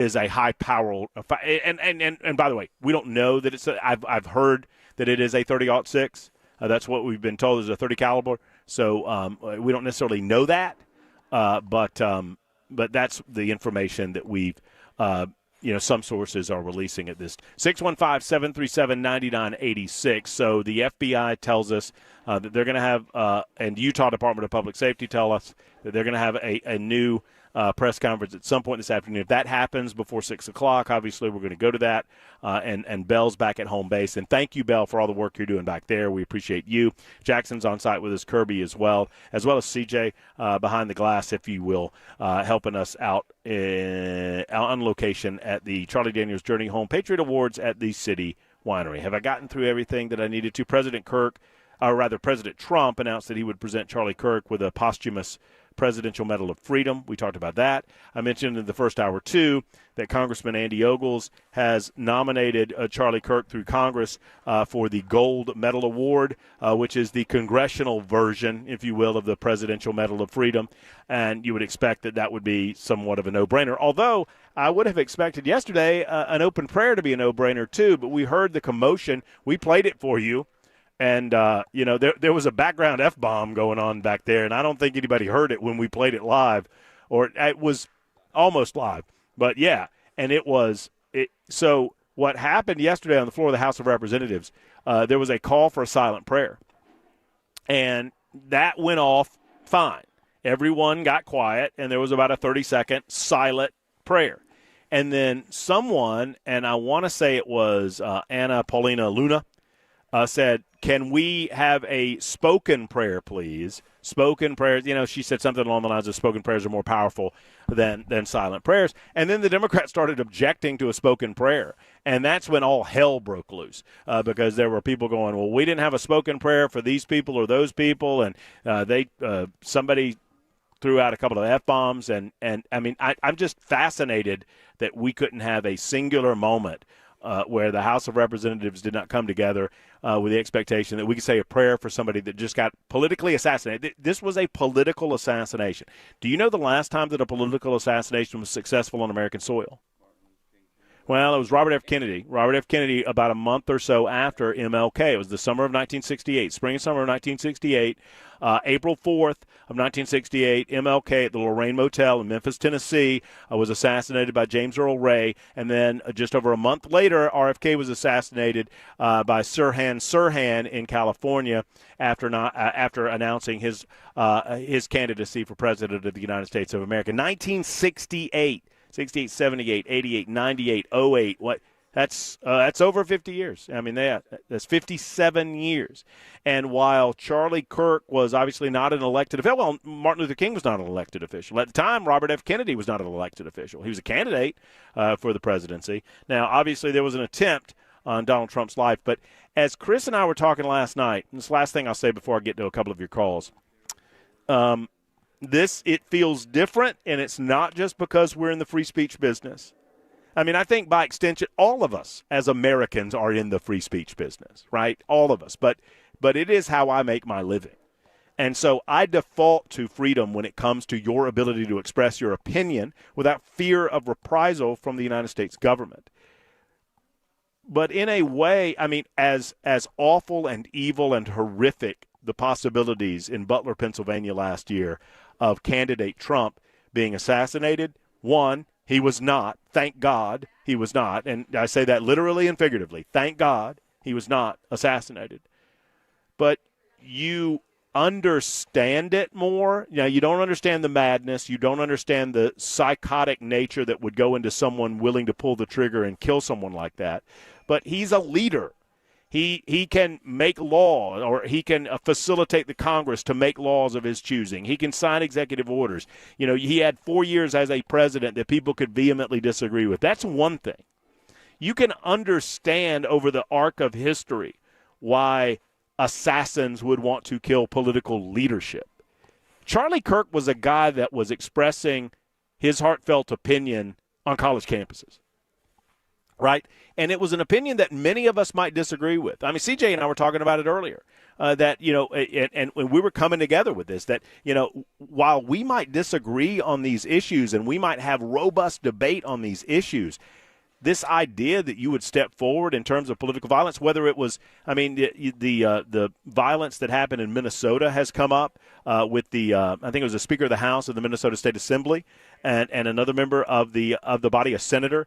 is a high power. And by the way, we don't know that I've heard that it is a 30-06. That's what we've been told is a 30 caliber. So we don't necessarily know that, but that's the information that we've some sources are releasing at this. 615-737-9986. So the FBI tells us that they're going to have, and Utah Department of Public Safety tell us that they're going to have a new press conference at some point this afternoon. If that happens before 6 o'clock, obviously we're going to go to that. And Bell's back at home base. And thank you, Bell, for all the work you're doing back there. We appreciate you. Jackson's on site with us, Kirby as well as CJ behind the glass, if you will, helping us out on location at the Charlie Daniels Journey Home Patriot Awards at the City Winery. Have I gotten through everything that I needed to? President Trump announced that he would present Charlie Kirk with a posthumous Presidential Medal of Freedom. We talked about that. I mentioned in the first hour, too, that Congressman Andy Ogles has nominated Charlie Kirk through Congress for the Gold Medal Award, which is the congressional version, if you will, of the Presidential Medal of Freedom. And you would expect that would be somewhat of a no-brainer. Although I would have expected yesterday an open prayer to be a no-brainer, too. But we heard the commotion. We played it for you. And, there was a background F-bomb going on back there, and I don't think anybody heard it when we played it live, or it was almost live. But, yeah, and it was – so what happened yesterday on the floor of the House of Representatives, there was a call for a silent prayer, and that went off fine. Everyone got quiet, and there was about a 30-second silent prayer. And then someone, and I want to say it was Anna Paulina Luna, said, can we have a spoken prayer, please? Spoken prayers, she said something along the lines of spoken prayers are more powerful than silent prayers. And then the Democrats started objecting to a spoken prayer. And that's when all hell broke loose because there were people going, well, we didn't have a spoken prayer for these people or those people. And somebody threw out a couple of F-bombs. And I mean, I'm just fascinated that we couldn't have a singular moment where the House of Representatives did not come together with the expectation that we could say a prayer for somebody that just got politically assassinated. This was a political assassination. Do you know the last time that a political assassination was successful on American soil? Well, it was Robert F. Kennedy. Robert F. Kennedy about a month or so after MLK. It was the summer of 1968, spring and summer of 1968. April 4th of 1968, MLK at the Lorraine Motel in Memphis, Tennessee, was assassinated by James Earl Ray. And then just over a month later, RFK was assassinated by Sirhan Sirhan in California after announcing his candidacy for president of the United States of America. 1968. 68, 78, 88, 98, 08. That's over 50 years. I mean, that's 57 years. And while Charlie Kirk was obviously not an elected official, well, Martin Luther King was not an elected official. At the time, Robert F. Kennedy was not an elected official. He was a candidate for the presidency. Now, obviously, there was an attempt on Donald Trump's life. But as Chris and I were talking last night, and this is the last thing I'll say before I get to a couple of your calls, it feels different, and it's not just because we're in the free speech business. I mean, I think by extension, all of us as Americans are in the free speech business, right? All of us. But it is how I make my living. And so I default to freedom when it comes to your ability to express your opinion without fear of reprisal from the United States government. But in a way, I mean, as awful and evil and horrific the possibilities in Butler, Pennsylvania last year of candidate Trump being assassinated, one, he was not. Thank God he was not. And I say that literally and figuratively. Thank God he was not assassinated. But you understand it more. You don't understand the madness. You don't understand the psychotic nature that would go into someone willing to pull the trigger and kill someone like that. But he's a leader. He can make law, or he can facilitate the Congress to make laws of his choosing. He can sign executive orders. He had 4 years as a president that people could vehemently disagree with. That's one thing. You can understand over the arc of history why assassins would want to kill political leadership. Charlie Kirk was a guy that was expressing his heartfelt opinion on college campuses. right? And it was an opinion that many of us might disagree with. I mean, CJ and I were talking about it earlier. That and when we were coming together with this, that while we might disagree on these issues and we might have robust debate on these issues, this idea that you would step forward in terms of political violence, whether it was, I mean, the violence that happened in Minnesota has come up with I think it was the Speaker of the House of the Minnesota State Assembly and another member of the body, a senator,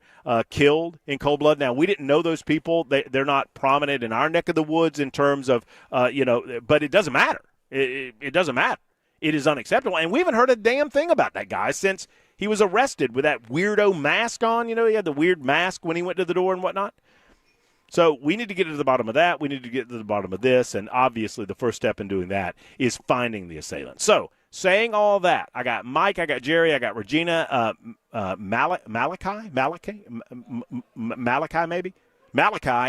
killed in cold blood. Now, we didn't know those people. They're not prominent in our neck of the woods in terms of, but it doesn't matter. It doesn't matter. It is unacceptable. And we haven't heard a damn thing about that guy since he was arrested with that weirdo mask on. He had the weird mask when he went to the door and whatnot. So we need to get to the bottom of that. We need to get to the bottom of this. And obviously the first step in doing that is finding the assailant. So saying all that, I got Mike, I got Jerry, I got Regina, Malachi,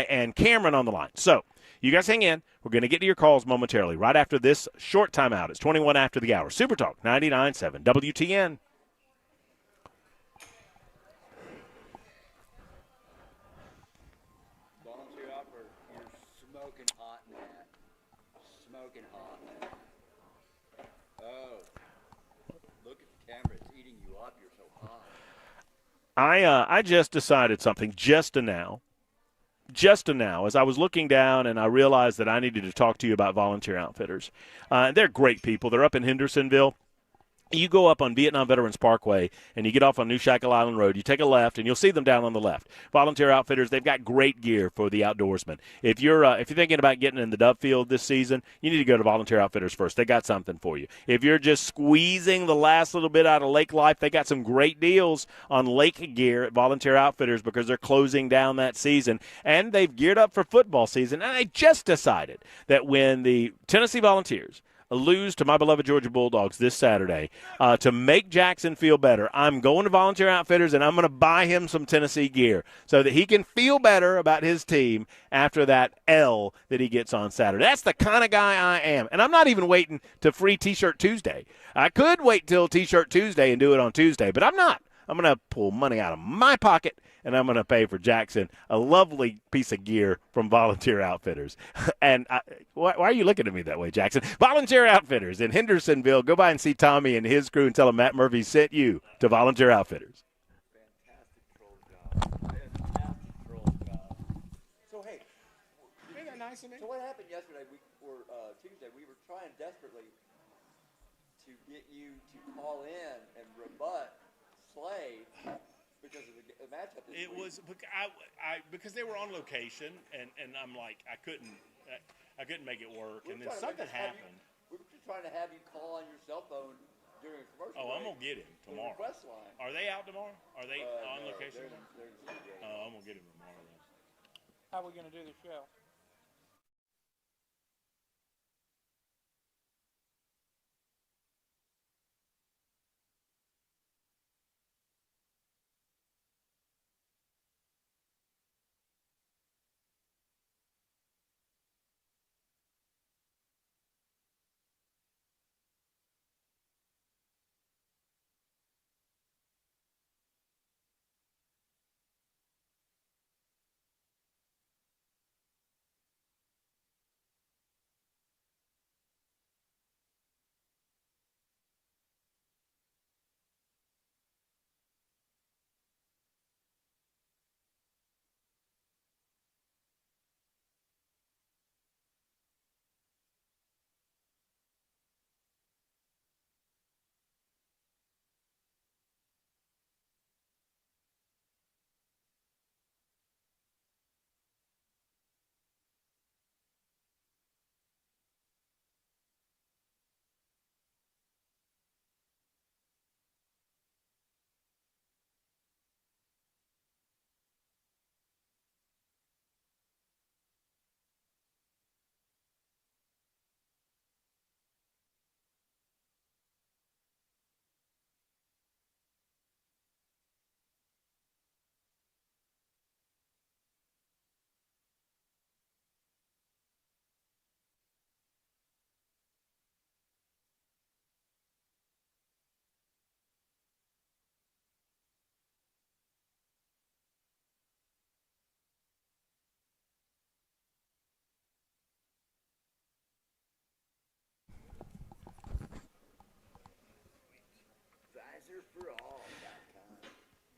and Cameron on the line. So you guys hang in. We're going to get to your calls momentarily right after this short timeout. It's 21 after the hour. Super Talk 99.7 WTN. Volunteer offer, you're smoking hot, Matt. Smoking hot. Oh, look at the camera. It's eating you up. You're so hot. I just decided something just now, as I was looking down and I realized that I needed to talk to you about Volunteer Outfitters. They're great people. They're up in Hendersonville. You go up on Vietnam Veterans Parkway and you get off on New Shackle Island Road. You take a left and you'll see them down on the left. Volunteer Outfitters, they've got great gear for the outdoorsman. If you're thinking about getting in the dove field this season, you need to go to Volunteer Outfitters first. They got something for you. If you're just squeezing the last little bit out of lake life, they got some great deals on lake gear at Volunteer Outfitters because they're closing down that season. And they've geared up for football season. And I just decided that when the Tennessee Volunteers lose to my beloved Georgia Bulldogs this Saturday, to make Jackson feel better, I'm going to Volunteer Outfitters and I'm going to buy him some Tennessee gear so that he can feel better about his team after that L that he gets on Saturday. That's the kind of guy I am. And I'm not even waiting to free T-shirt Tuesday. I could wait till T-shirt Tuesday and do it on Tuesday, but I'm not. I'm going to pull money out of my pocket, and I'm going to pay for Jackson a lovely piece of gear from Volunteer Outfitters. And why are you looking at me that way, Jackson? Volunteer Outfitters in Hendersonville. Go by and see Tommy and his crew and tell him Matt Murphy sent you to Volunteer Outfitters. Fantastic troll job. Fantastic troll job. So, hey, Isn't that nice of me? so what happened yesterday, or Tuesday? We were trying desperately to get you to call in and rebut Slade because of the matchup this It week. was because they were on location, and I'm like I couldn't make it work, and then something happened. We were just trying to have you call on your cell phone during a commercial. Oh, I'm break gonna get him for the tomorrow. request line. Are they out tomorrow? Are they on No, location? they're in CJ. Oh, I'm gonna get him tomorrow. How are we going to do the show?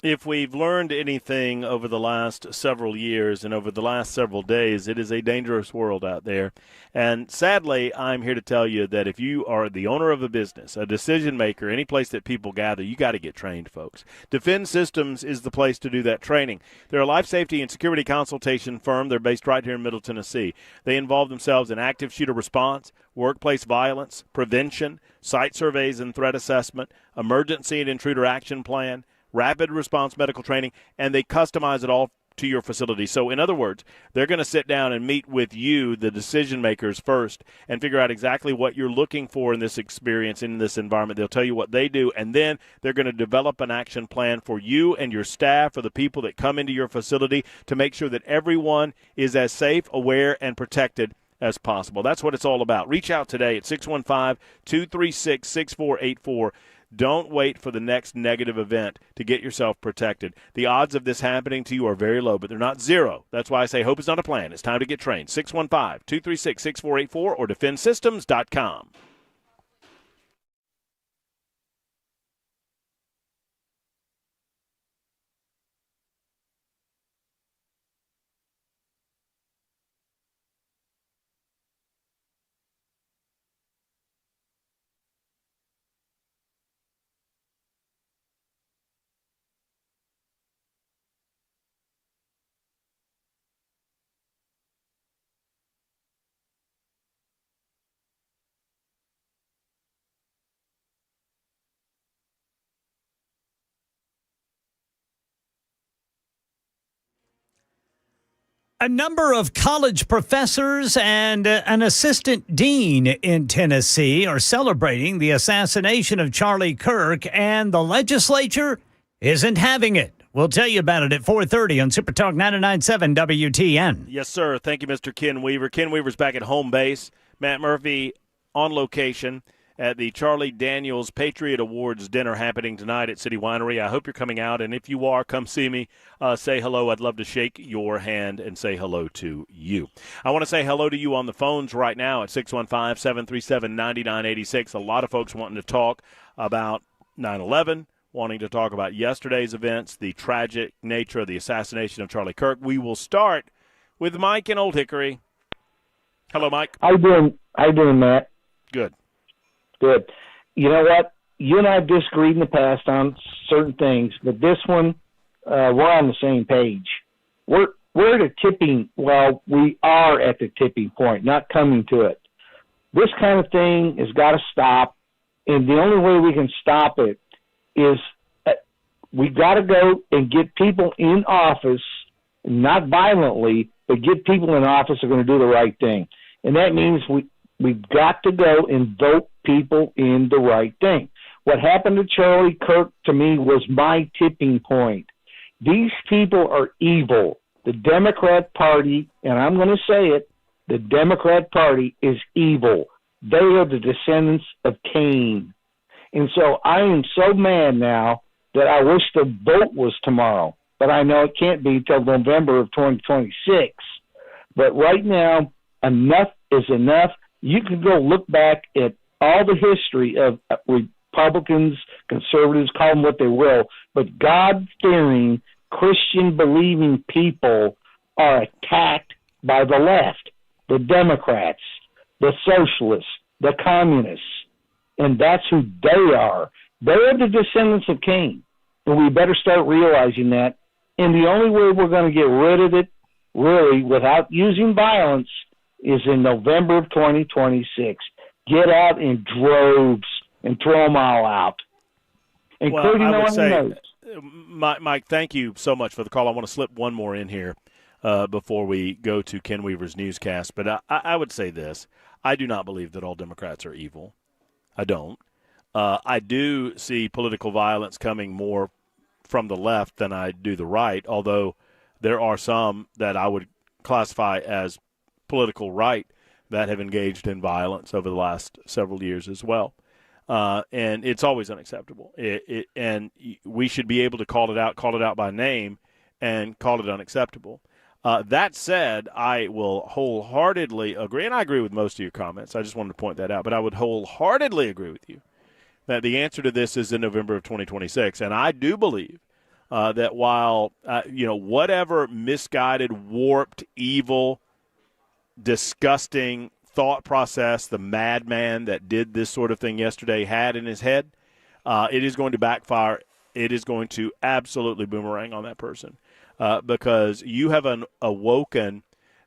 If we've learned anything over the last several years and over the last several days, it is a dangerous world out there. And sadly, I'm here to tell you that if you are the owner of a business, a decision maker, any place that people gather, you got to get trained, folks. Defend Systems is the place to do that training. They're a life safety and security consultation firm. They're based right here in Middle Tennessee. They involve themselves in active shooter response, workplace violence, prevention, site surveys and threat assessment, emergency and intruder action plan, rapid response medical training, and they customize it all to your facility. So in other words, they're going to sit down and meet with you, the decision makers, first and figure out exactly what you're looking for in this experience, in this environment. They'll tell you what they do, and then they're going to develop an action plan for you and your staff, for the people that come into your facility, to make sure that everyone is as safe, aware, and protected as possible. That's what it's all about. Reach out today at 615-236-6484. Don't wait for the next negative event to get yourself protected. The odds of this happening to you are very low, but they're not zero. That's why I say hope is not a plan. It's time to get trained. 615-236-6484 or defendsystems.com. A number of college professors and an assistant dean in Tennessee are celebrating the assassination of Charlie Kirk, and the legislature isn't having it. We'll tell you about it at 4:30 on Super Talk 99.7 WTN. Yes, sir. Thank you, Mr. Ken Weaver. Ken Weaver's back at home base. Matt Murphy on location at the Charlie Daniels Patriot Awards dinner happening tonight at City Winery. I hope you're coming out, and if you are, come see me. Say hello. I'd love to shake your hand and say hello to you. I want to say hello to you on the phones right now at 615-737-9986. A lot of folks wanting to talk about 9/11, wanting to talk about yesterday's events, the tragic nature of the assassination of Charlie Kirk. We will start with Mike in Old Hickory. Hello, Mike. How you doing? How you doing, Matt? Good. Good. You know what? You and I have disagreed in the past on certain things, but this one, we're on the same page. We're at a tipping. Well, we are at the tipping point, not coming to it. This kind of thing has got to stop, and the only way we can stop it is we got to go and get people in office, not violently, but get people in office who are going to do the right thing, and that means we've got to go and vote people in the right thing. What happened to Charlie Kirk, to me, was my tipping point. These people are evil. The Democrat Party, and I'm going to say it, the Democrat Party is evil. They are the descendants of Cain. And so I am so mad now that I wish the vote was tomorrow. But I know it can't be till November of 2026. But right now, enough is enough. You can go look back at all the history of Republicans, conservatives, call them what they will, but God-fearing, Christian-believing people are attacked by the left, the Democrats, the socialists, the communists, and that's who they are. They are the descendants of Cain, and we better start realizing that. And the only way we're going to get rid of it, really, without using violence, is in November of 2026. Get out in droves and throw them all out, including the one who knows. Mike, thank you so much for the call. I want to slip one more in here before we go to Ken Weaver's newscast. But I would say this. I do not believe that all Democrats are evil. I don't. I do see political violence coming more from the left than I do the right, although there are some that I would classify as political right that have engaged in violence over the last several years as well. And it's always unacceptable. And we should be able to call it out by name and call it unacceptable. That said, I will wholeheartedly agree, and I agree with most of your comments. I just wanted to point that out. But I would wholeheartedly agree with you that the answer to this is in November of 2026. And I do believe that while, whatever misguided, warped, evil, disgusting thought process the madman that did this sort of thing yesterday had in his head, it is going to backfire. It is going to absolutely boomerang on that person because you have awoken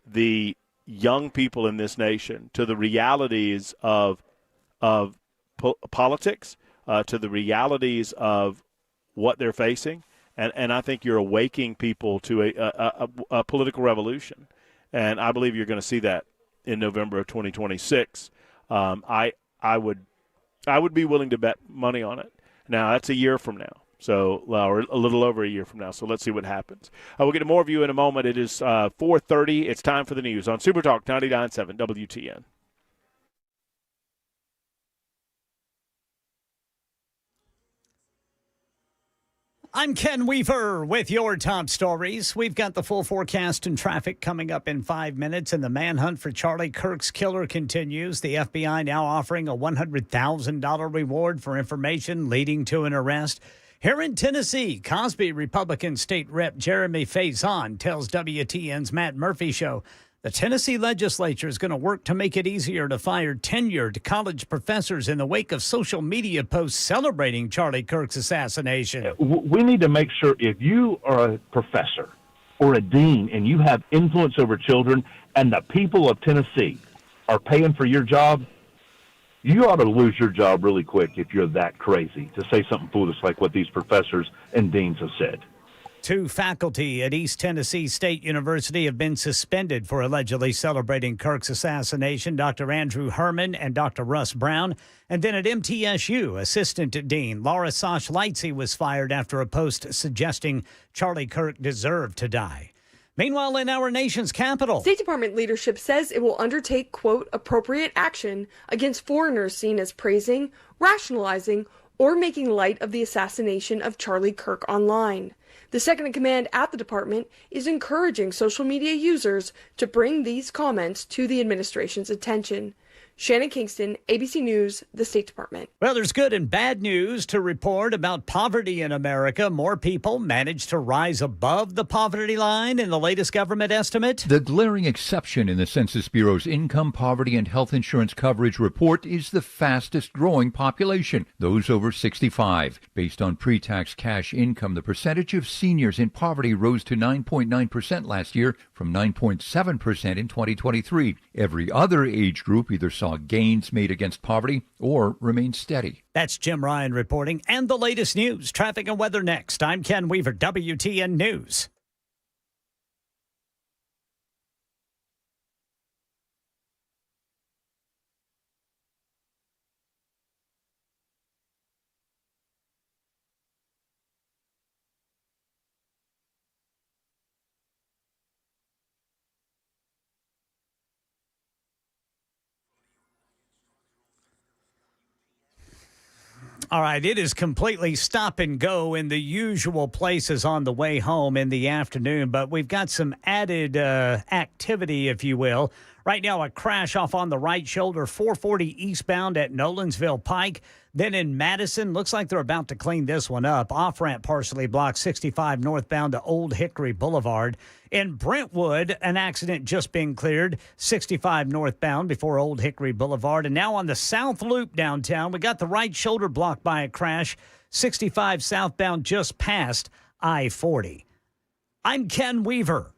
the young people in this nation to the realities of politics, to the realities of what they're facing. And I think you're awakening people to a political revolution. And I believe you're going to see that in November of 2026. I would be willing to bet money on it. Now, that's a year from now. So, or a little over a year from now. So let's see what happens. We'll get to more of you in a moment. It is 4:30. It's time for the news on Super Talk 99.7 WTN. I'm Ken Weaver with your top stories. We've got the full forecast and traffic coming up in 5 minutes, and the manhunt for Charlie Kirk's killer continues. The FBI now offering a $100,000 reward for information leading to an arrest. Here in Tennessee, Cosby Republican State Rep Jeremy Faison tells WTN's Matt Murphy Show the Tennessee legislature is going to work to make it easier to fire tenured college professors in the wake of social media posts celebrating Charlie Kirk's assassination. We need to make sure if you are a professor or a dean and you have influence over children and the people of Tennessee are paying for your job, you ought to lose your job really quick if you're that crazy to say something foolish like what these professors and deans have said. 2 faculty at East Tennessee State University have been suspended for allegedly celebrating Kirk's assassination, Dr. Andrew Herman and Dr. Russ Brown. And then at MTSU, Assistant Dean Laura Sosh Lightsey was fired after a post suggesting Charlie Kirk deserved to die. Meanwhile, in our nation's capital, State Department leadership says it will undertake, quote, appropriate action against foreigners seen as praising, rationalizing, or making light of the assassination of Charlie Kirk online. The second in command at the department is encouraging social media users to bring these comments to the administration's attention. Shannon Kingston, ABC News, the State Department. Well, there's good and bad news to report about poverty in America. More people managed to rise above the poverty line in the latest government estimate. The glaring exception in the Census Bureau's Income, Poverty, and Health Insurance Coverage Report is the fastest growing population, those over 65. Based on pre-tax cash income, the percentage of seniors in poverty rose to 9.9% last year from 9.7% in 2023. Every other age group either saw gains made against poverty or remained steady. That's Jim Ryan reporting. And the latest news, traffic and weather next. I'm Ken Weaver, WTN News. All right, it is completely stop and go in the usual places on the way home in the afternoon, but we've got some added activity, if you will. Right now, a crash off on the right shoulder, 440 eastbound at Nolensville Pike. Then in Madison, looks like they're about to clean this one up. Off-ramp partially blocked 65 northbound to Old Hickory Boulevard. In Brentwood, an accident just being cleared, 65 northbound before Old Hickory Boulevard. And now on the South Loop downtown, we got the right shoulder blocked by a crash, 65 southbound just past I-40. I'm Ken Weaver.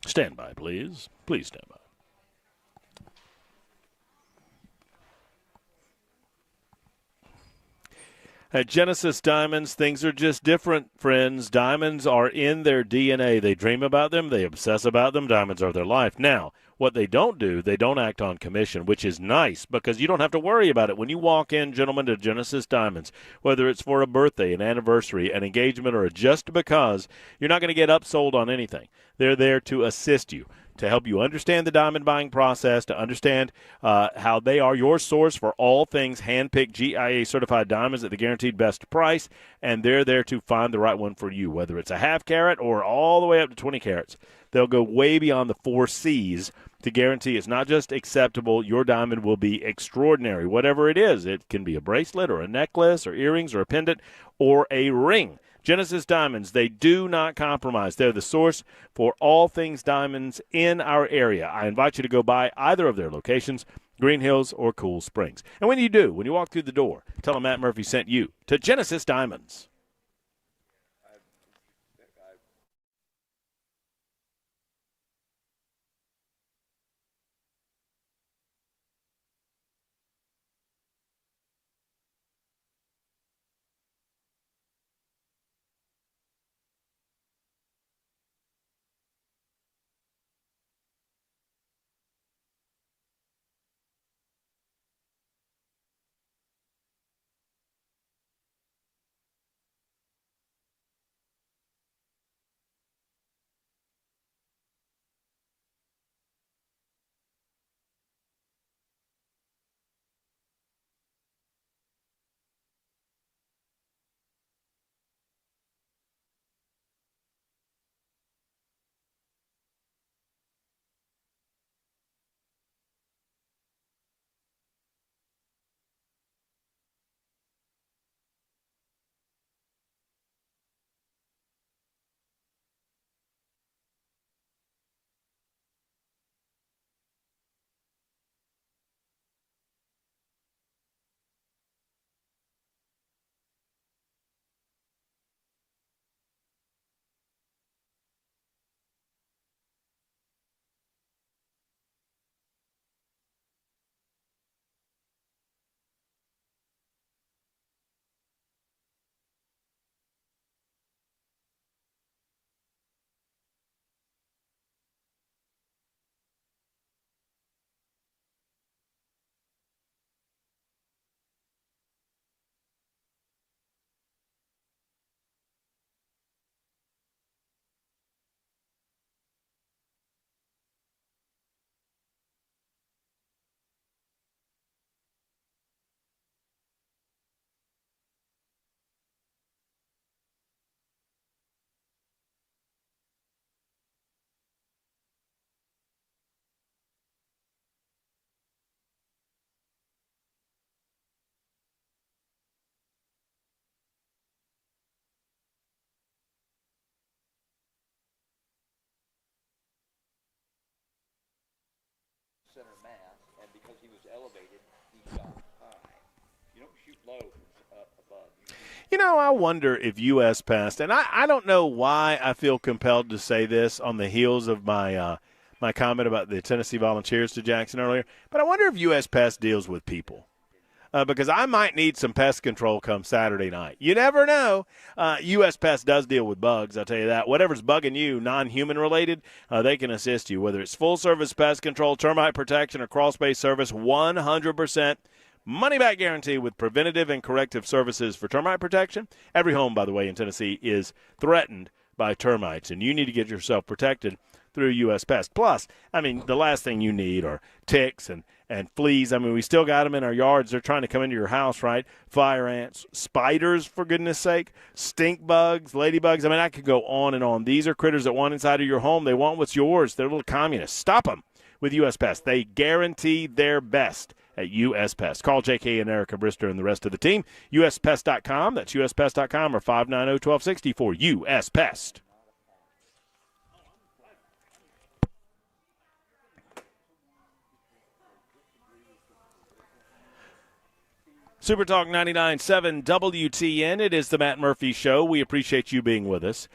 Stand by, please. Please stand by. At Genesis Diamonds, things are just different, friends. Diamonds are in their DNA. They dream about them. They obsess about them. Diamonds are their life. Now, what they don't do, they don't act on commission, which is nice because you don't have to worry about it. When you walk in, gentlemen, to Genesis Diamonds, whether it's for a birthday, an anniversary, an engagement, or just because, you're not going to get upsold on anything. They're there to assist you, to help you understand the diamond buying process, to understand how they are your source for all things hand-picked GIA-certified diamonds at the guaranteed best price, and they're there to find the right one for you, whether it's a half carat or all the way up to 20 carats. They'll go way beyond the 4 C's to guarantee it's not just acceptable, your diamond will be extraordinary, whatever it is. It can be a bracelet or a necklace or earrings or a pendant or a ring. Genesis Diamonds, they do not compromise. They're the source for all things diamonds in our area. I invite you to go by either of their locations, Green Hills or Cool Springs. And when you do, when you walk through the door, tell them Matt Murphy sent you to Genesis Diamonds. Center mass, and because he was elevated, he shot high. You don't shoot low above. You know, I wonder if U.S. Pest, and I don't know why I feel compelled to say this on the heels of my my comment about the Tennessee Volunteers to Jackson earlier, but I wonder if U.S. Pest deals with people. Because I might need some pest control come Saturday night. You never know. U.S. Pest does deal with bugs, I'll tell you that. Whatever's bugging you, non-human related, they can assist you. Whether it's full-service pest control, termite protection, or crawl-space service, 100% money-back guarantee with preventative and corrective services for termite protection. Every home, by the way, in Tennessee is threatened by termites, and you need to get yourself protected through U.S. Pest. Plus, I mean, the last thing you need are ticks and fleas. I mean, we still got them in our yards. They're trying to come into your house, right? Fire ants, spiders, for goodness sake, stink bugs, ladybugs. I mean, I could go on and on. These are critters that want inside of your home. They want what's yours. They're little communists. Stop them with U.S. Pest. They guarantee their best at U.S. Pest. Call J.K. and Erica Brister and the rest of the team. USPest.com. That's USPest.com or 590-1260 for U.S. Pest. Super Talk 99.7 WTN. It is the Matt Murphy Show. We appreciate you being with us.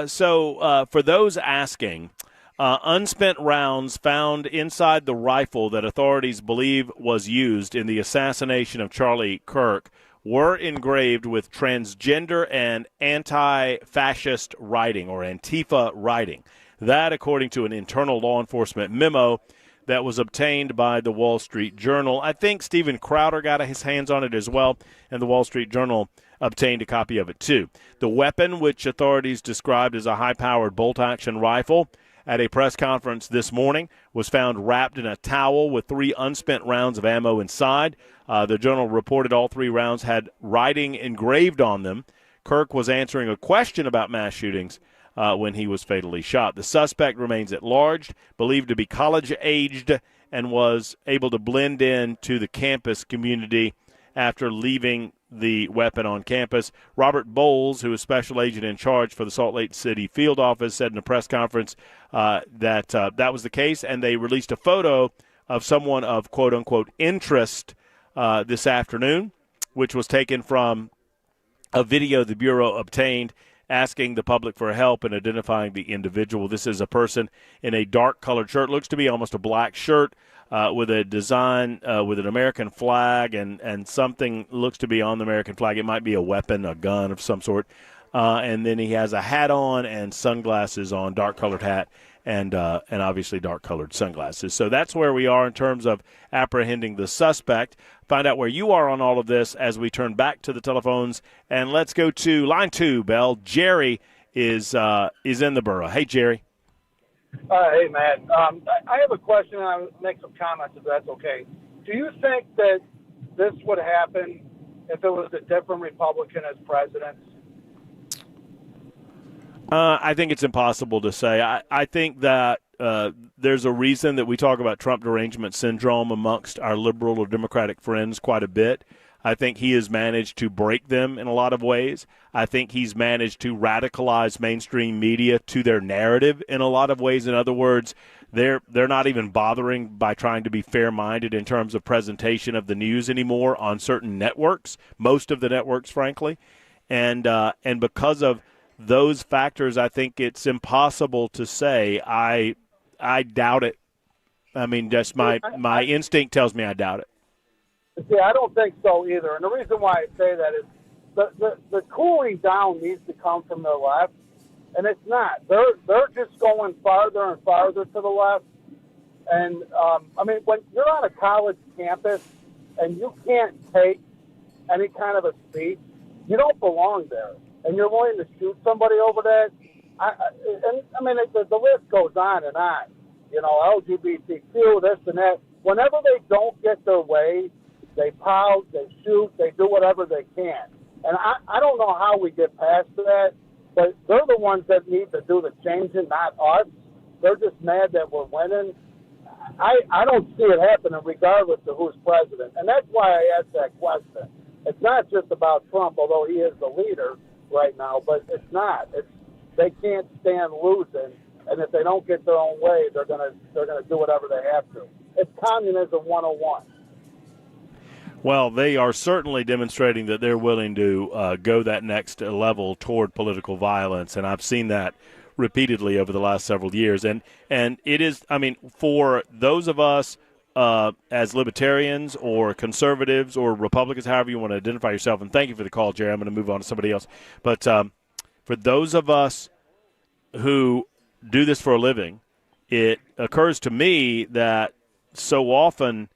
So for those asking, unspent rounds found inside the rifle that authorities believe was used in the assassination of Charlie Kirk were engraved with transgender and anti-fascist writing or Antifa writing. That, according to an internal law enforcement memo that was obtained by the Wall Street Journal. I think Steven Crowder got his hands on it as well, and the Wall Street Journal obtained a copy of it too. The weapon, which authorities described as a high-powered bolt-action rifle, at a press conference this morning, was found wrapped in a towel with 3 unspent rounds of ammo inside. The Journal reported all 3 rounds had writing engraved on them. Kirk was answering a question about mass shootings when he was fatally shot. The suspect remains at large, believed to be college-aged, and was able to blend in to the campus community after leaving the weapon on campus. Robert Bowles, who is special agent in charge for the Salt Lake City field office, said in a press conference that was the case, and they released a photo of someone of quote-unquote interest this afternoon, which was taken from a video the Bureau obtained asking the public for help in identifying the individual. This is a person in a dark-colored shirt, looks to be almost a black shirt, with a design with an American flag and something looks to be on the American flag. It might be a weapon, a gun of some sort. And then he has a hat on and sunglasses on, dark-colored hat, and obviously dark-colored sunglasses. So that's where we are in terms of apprehending the suspect. Find out where you are on all of this as we turn back to the telephones. And let's go to line 2, Bell. Jerry is in the borough. Hey, Jerry. Hey, Matt. I have a question, and I'll make some comments if that's okay. Do you think that this would happen if it was a different Republican as president? I think it's impossible to say. I think that there's a reason that we talk about Trump derangement syndrome amongst our liberal or Democratic friends quite a bit. I think he has managed to break them in a lot of ways. I think he's managed to radicalize mainstream media to their narrative in a lot of ways. In other words, they're not even bothering by trying to be fair-minded in terms of presentation of the news anymore on certain networks, most of the networks, frankly. And because of those factors, I think it's impossible to say. I doubt it. I mean, just my instinct tells me I doubt it. See, I don't think so either. And the reason why I say that is the cooling down needs to come from the left, and it's not. They're just going farther and farther to the left. And, I mean, when you're on a college campus and you can't take any kind of a speech, you don't belong there. And you're willing to shoot somebody over that. I mean, the list goes on and on. You know, LGBTQ, this and that. Whenever they don't get their way, they pout, they shoot, they do whatever they can. And I don't know how we get past that, but they're the ones that need to do the changing, not us. They're just mad that we're winning. I don't see it happening regardless of who's president. And that's why I asked that question. It's not just about Trump, although he is the leader right now, but it's not. They can't stand losing, and if they don't get their own way, they're gonna do whatever they have to. It's communism 101. Well, they are certainly demonstrating that they're willing to go that next level toward political violence, and I've seen that repeatedly over the last several years. And it is, I mean, for those of us as libertarians or conservatives or Republicans, however you want to identify yourself, and thank you for the call, Jerry. I'm going to move on to somebody else. But for those of us who do this for a living, it occurs to me that so often,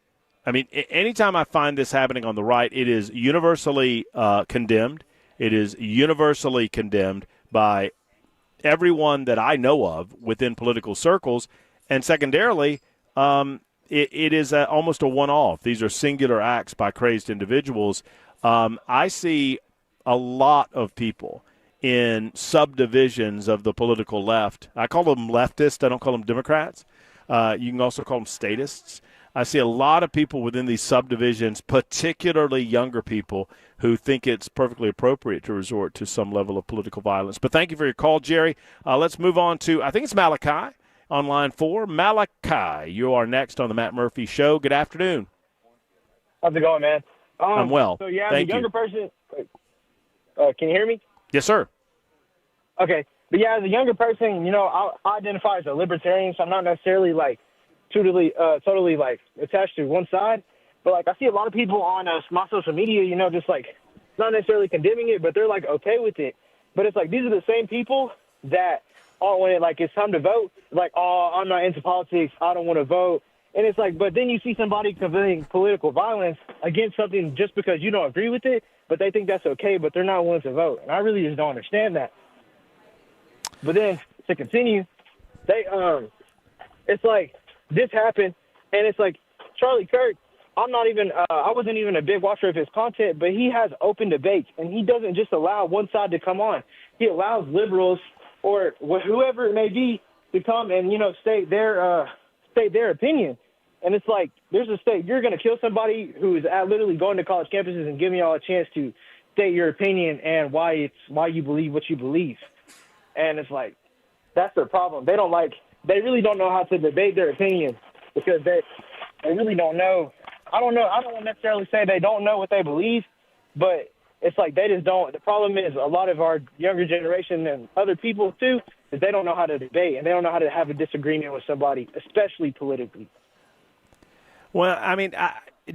I mean, anytime I find this happening on the right, it is universally condemned. It is universally condemned by everyone that I know of within political circles. And secondarily, it is almost a one-off. These are singular acts by crazed individuals. I see a lot of people in subdivisions of the political left. I call them leftists. I don't call them Democrats. You can also call them statists. I see a lot of people within these subdivisions, particularly younger people, who think it's perfectly appropriate to resort to some level of political violence. But thank you for your call, Jerry. Let's move on to, I think it's Malachi on line 4. Malachi, you are next on the Matt Murphy Show. Good afternoon. How's it going, man? I'm well. So, yeah, thank as a younger you. person, can you hear me? Yes, sir. Okay. But, yeah, as a younger person, you know, I identify as a libertarian, so I'm not necessarily, like, totally like attached to one side, but like I see a lot of people on my social media, you know, just like not necessarily condemning it, but they're like okay with it. But it's like these are the same people that when it's time to vote, like, oh, I'm not into politics, I don't want to vote. And it's like, but then you see somebody committing political violence against something just because you don't agree with it, but they think that's okay, but they're not willing to vote. And I really just don't understand that. But then to continue, it's like this happened, and it's like Charlie Kirk. I wasn't even a big watcher of his content, but he has open debates, and he doesn't just allow one side to come on. He allows liberals or whoever it may be to come and state their opinion. And it's like, there's a state, you're going to kill somebody who is literally going to college campuses and giving y'all a chance to state your opinion and why you believe what you believe. And it's like, that's their problem. They really don't know how to debate their opinion because they really don't know. I don't necessarily say they don't know what they believe, but it's like they just don't. The problem is a lot of our younger generation and other people too, is they don't know how to debate and they don't know how to have a disagreement with somebody, especially politically. Well, I mean,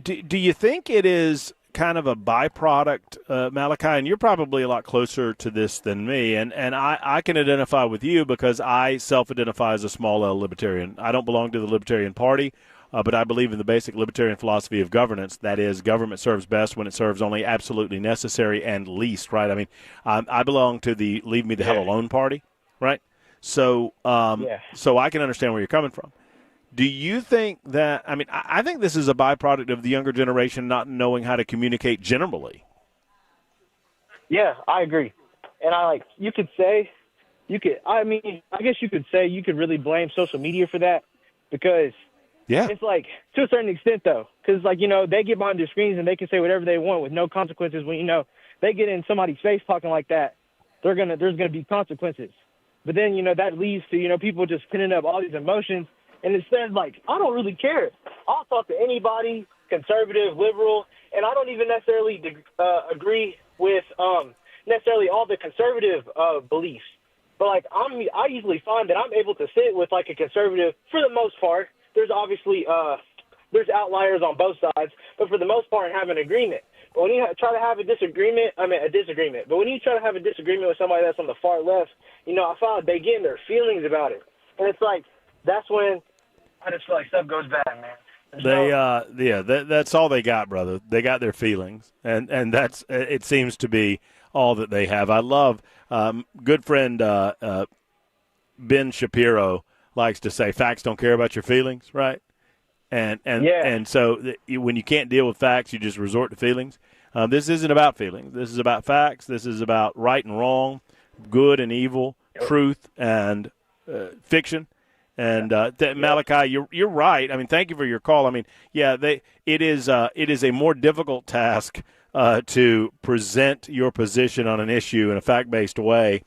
do you think it is kind of a byproduct, Malachi? And you're probably a lot closer to this than me, and I can identify with you because I self-identify as a small L libertarian. I don't belong to the Libertarian Party, but I believe in the basic libertarian philosophy of governance. That is, government serves best when it serves only absolutely necessary and least, right? I mean, I belong to the Leave Me the Hell Alone party, right? So, so I can understand where you're coming from. Do you think that, I mean, I think this is a byproduct of the younger generation not knowing how to communicate generally. Yeah, I agree. And I guess you could really blame social media for that because it's like, to a certain extent though, because they get behind their screens and they can say whatever they want with no consequences. When, they get in somebody's face talking like that, there's going to be consequences. But then, that leads to, people just pinning up all these emotions. And instead, I don't really care. I'll talk to anybody, conservative, liberal, and I don't even necessarily agree with necessarily all the conservative beliefs. But, I usually find that I'm able to sit with, a conservative for the most part. There's obviously there's outliers on both sides, but for the most part, have an agreement. But when you try to have a disagreement. But when you try to have a disagreement with somebody that's on the far left, I find they get in their feelings about it. And it's like, that's when I just feel like stuff goes bad, man. That's all they got, brother. They got their feelings, and that's it seems to be all that they have. I love good friend Ben Shapiro likes to say, "Facts don't care about your feelings," right? And so when you can't deal with facts, you just resort to feelings. This isn't about feelings. This is about facts. This is about right and wrong, good and evil, truth and fiction. And Malachi, you're right. I mean, thank you for your call. I mean, it is a more difficult task to present your position on an issue in a fact-based way,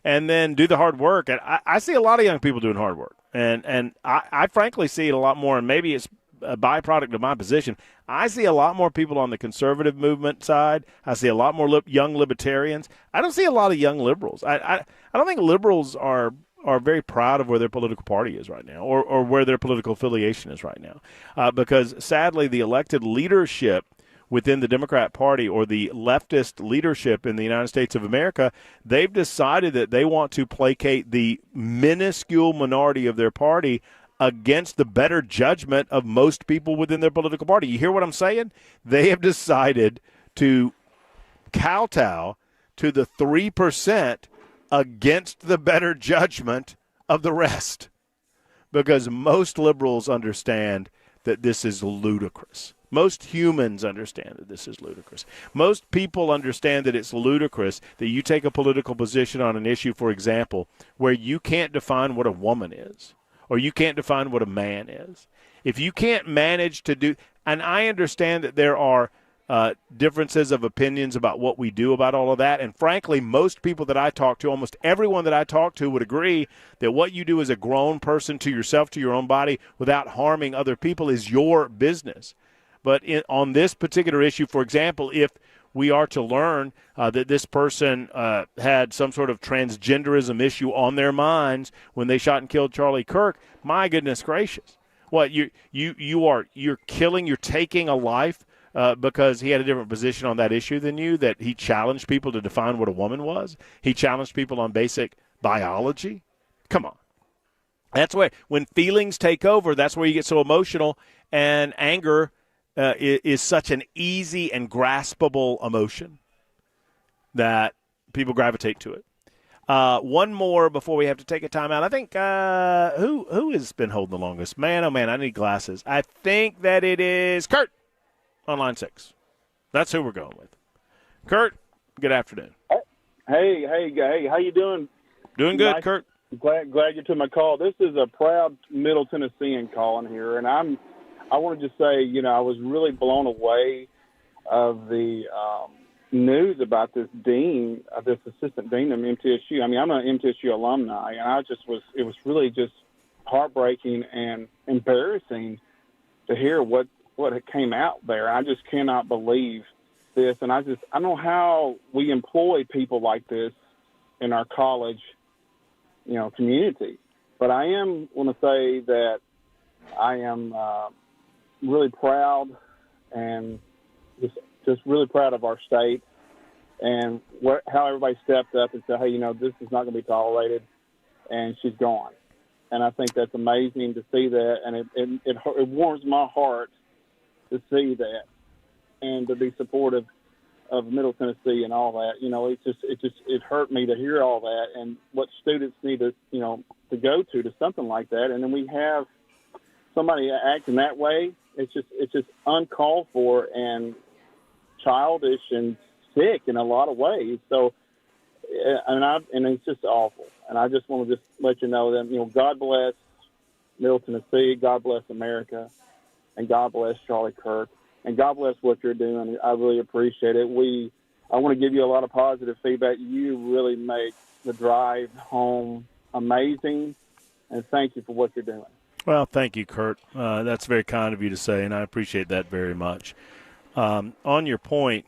and then do the hard work. And I see a lot of young people doing hard work, and I frankly see it a lot more. And maybe it's a byproduct of my position. I see a lot more people on the conservative movement side. I see a lot more young libertarians. I don't see a lot of young liberals. I don't think liberals are very proud of where their political party is right now or where their political affiliation is right now. Because, sadly, the elected leadership within the Democrat Party or the leftist leadership in the United States of America, they've decided that they want to placate the minuscule minority of their party against the better judgment of most people within their political party. You hear what I'm saying? They have decided to kowtow to the 3% against the better judgment of the rest, because most liberals understand that this is ludicrous. Most humans understand that this is ludicrous. Most people understand that it's ludicrous that you take a political position on an issue, for example, where you can't define what a woman is or you can't define what a man is. If you can't manage to do, and I understand that there are differences of opinions about what we do about all of that. And frankly, most people that I talk to, almost everyone that I talk to would agree that what you do as a grown person to yourself, to your own body, without harming other people is your business. But on this particular issue, for example, if we are to learn that this person had some sort of transgenderism issue on their minds when they shot and killed Charlie Kirk, my goodness gracious. What, you're taking a life because he had a different position on that issue than you, that he challenged people to define what a woman was. He challenged people on basic biology. Come on. That's where, when feelings take over, that's where you get so emotional, and anger is such an easy and graspable emotion that people gravitate to it. One more before we have to take a timeout. I think who has been holding the longest? Man, oh man, I need glasses. I think that it is Kurt on line 6. That's who we're going with. Kurt, good afternoon. Hey, how you doing? Doing good, Kurt. Glad you took my call. This is a proud Middle Tennessean calling here, and I want to just say, I was really blown away of the news about this dean, this assistant dean of MTSU. I mean, I'm an MTSU alumni, and it was really just heartbreaking and embarrassing to hear what came out there. I just cannot believe this, and I don't know how we employ people like this in our college, community. But I am want to say that I am really proud, and just really proud of our state and how everybody stepped up and said, hey, this is not going to be tolerated, and she's gone. And I think that's amazing to see that, and it warms my heart to see that and to be supportive of Middle Tennessee and all that. It hurt me to hear all that and what students need to go to something like that. And then we have somebody acting that way. It's just uncalled for and childish and sick in a lot of ways. So, and it's just awful. And I just want to just let you know that, God bless Middle Tennessee, God bless America, and God bless Charlie Kirk, and God bless what you're doing. I really appreciate it. I want to give you a lot of positive feedback. You really make the drive home amazing, and thank you for what you're doing. Well, thank you, Kurt. That's very kind of you to say, and I appreciate that very much. On your point,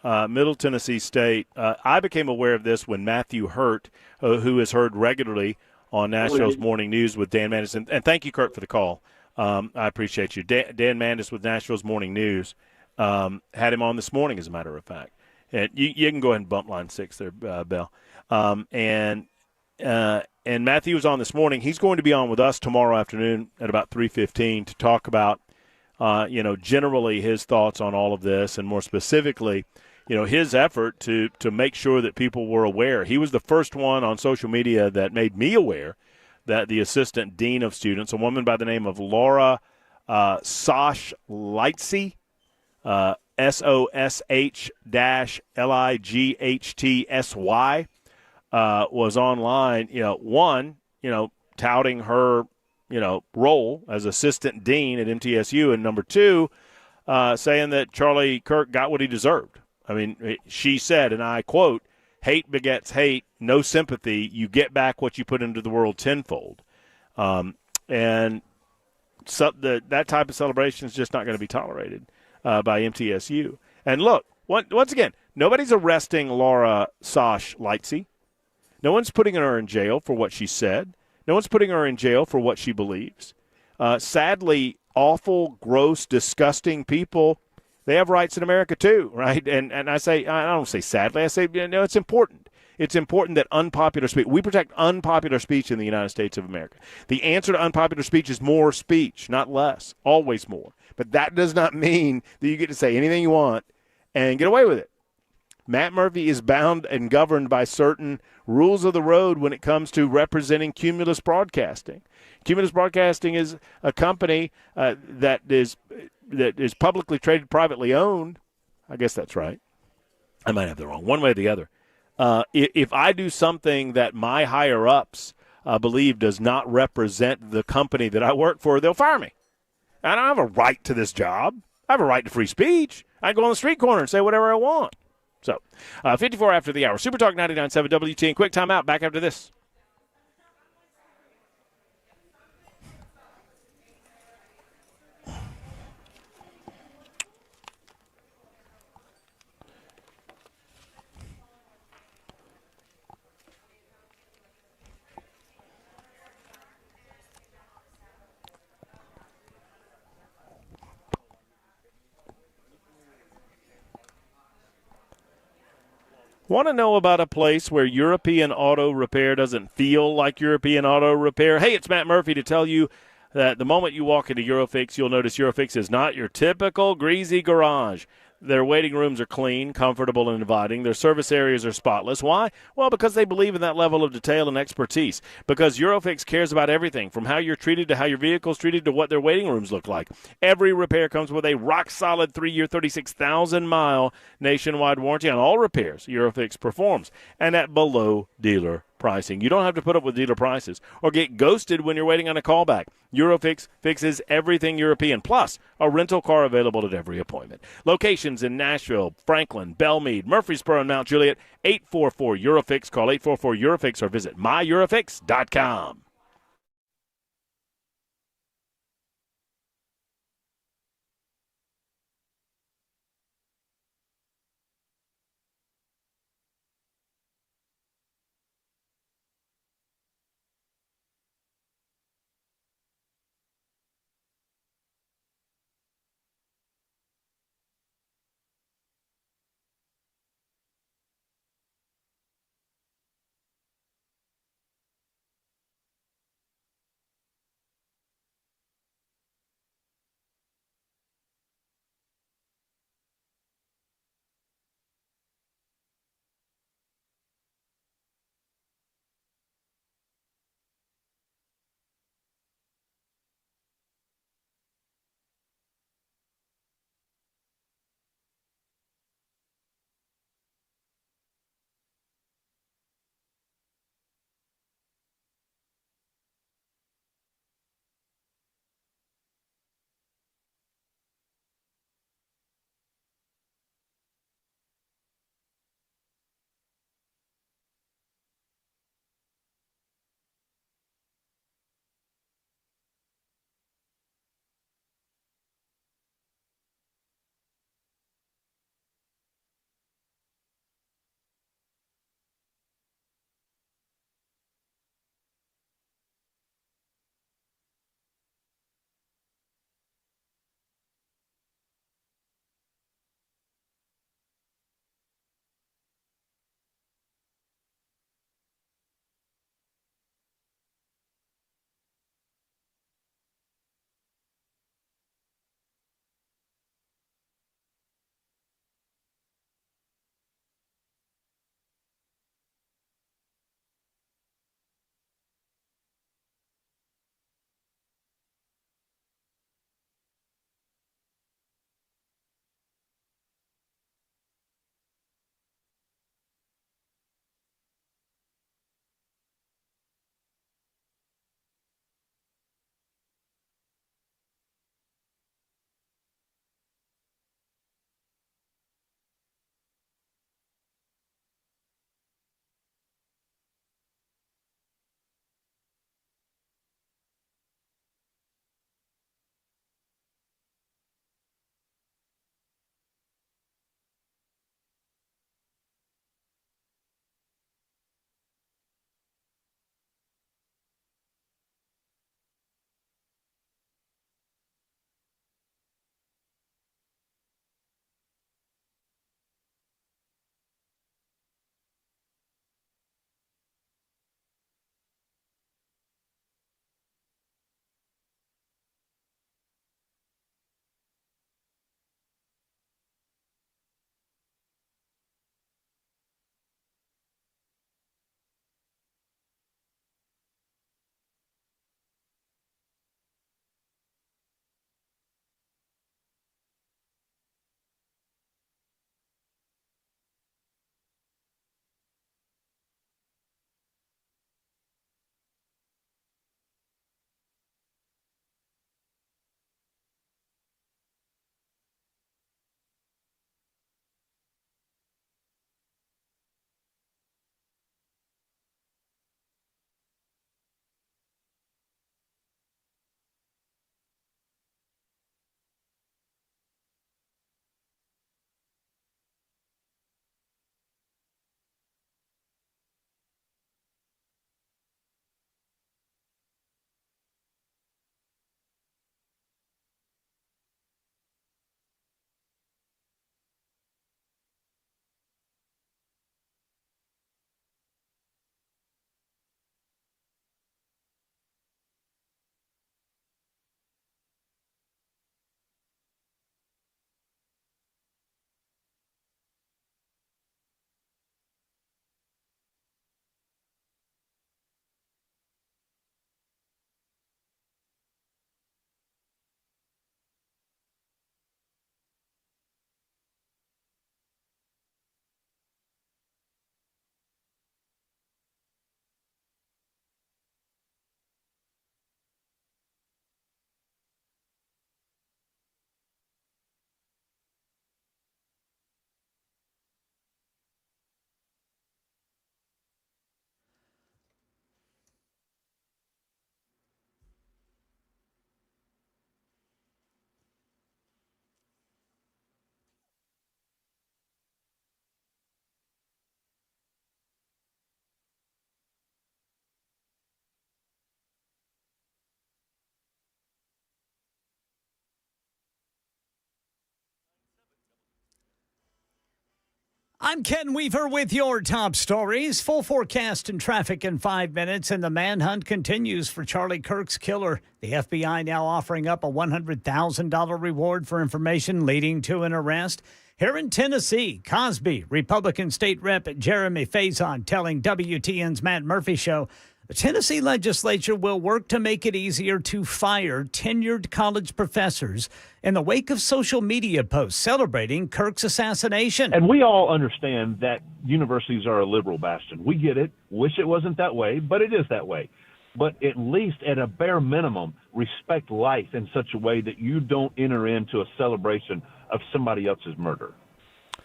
Middle Tennessee State, I became aware of this when Matthew Hurt, who is heard regularly on Nashville's Morning News with Dan Mandis, and thank you, Kurt, for the call. I appreciate you. Dan Mandis with Nashville's Morning News had him on this morning, as a matter of fact. And you can go ahead and bump line 6 there, Bell. And Matthew was on this morning. He's going to be on with us tomorrow afternoon at about 3:15 to talk about, generally his thoughts on all of this, and more specifically, his effort to make sure that people were aware. He was the first one on social media that made me aware that the assistant dean of students, a woman by the name of Laura Sosh-Lightsey, SOSH-LIGHTSY, was online, touting her, role as assistant dean at MTSU, and number 2, saying that Charlie Kirk got what he deserved. I mean, she said, and I quote, "Hate begets hate, no sympathy. You get back what you put into the world tenfold." And so that type of celebration is just not going to be tolerated by MTSU. And look, once again, nobody's arresting Laura Sosh-Lightsey. No one's putting her in jail for what she said. No one's putting her in jail for what she believes. Sadly, awful, gross, disgusting people, they have rights in America too, right? And I don't say sadly, I say, it's important. It's important that unpopular speech, we protect unpopular speech in the United States of America. The answer to unpopular speech is more speech, not less, always more. But that does not mean that you get to say anything you want and get away with it. Matt Murphy is bound and governed by certain rules of the road when it comes to representing Cumulus Broadcasting. Cumulus Broadcasting is a company that is publicly traded, privately owned. I guess that's right. I might have the wrong, one way or the other. If I do something that my higher-ups believe does not represent the company that I work for, they'll fire me. I don't have a right to this job. I have a right to free speech. I can go on the street corner and say whatever I want. So, 54 after the hour. Super Talk 99.7 WTN. Quick timeout. Back after this. Want to know about a place where European auto repair doesn't feel like European auto repair? Hey, it's Matt Murphy to tell you that the moment you walk into Eurofix, you'll notice Eurofix is not your typical greasy garage. Their waiting rooms are clean, comfortable, and inviting. Their service areas are spotless. Why? Well, because they believe in that level of detail and expertise. Because Eurofix cares about everything, from how you're treated to how your vehicle's treated to what their waiting rooms look like. Every repair comes with a rock-solid 3-year, 36,000-mile nationwide warranty on all repairs Eurofix performs, and at below dealer pricing. You don't have to put up with dealer prices or get ghosted when you're waiting on a callback. Eurofix fixes everything European, plus a rental car available at every appointment. Locations in Nashville, Franklin, Belmead, Murfreesboro, and Mount Juliet. 844-EUROFIX. Call 844-EUROFIX or visit myEurofix.com. I'm Ken Weaver with your top stories. Full forecast and traffic in 5 minutes, and the manhunt continues for Charlie Kirk's killer. The FBI now offering up a $100,000 reward for information leading to an arrest. Here in Tennessee, Cosby, Republican State Rep Jeremy Faison telling WTN's Matt Murphy Show, the Tennessee legislature will work to make it easier to fire tenured college professors in the wake of social media posts celebrating Kirk's assassination. And we all understand that universities are a liberal bastion. We get it. Wish it wasn't that way, but it is that way. But at least at a bare minimum, respect life in such a way that you don't enter into a celebration of somebody else's murder.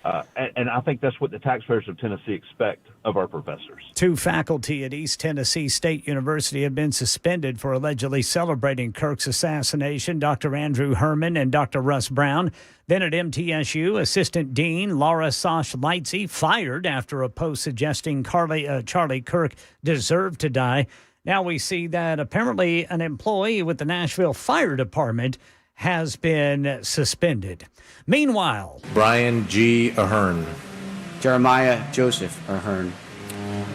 And I think that's what the taxpayers of Tennessee expect of our professors. 2 faculty at East Tennessee State University have been suspended for allegedly celebrating Kirk's assassination. Dr. Andrew Herman and Dr. Russ Brown. Then at MTSU, Assistant Dean Laura Sosh Lightsey fired after a post suggesting Charlie Kirk deserved to die. Now we see that apparently an employee with the Nashville Fire Department has been suspended. Meanwhile, Brian G. Ahern, Jeremiah Joseph Ahern,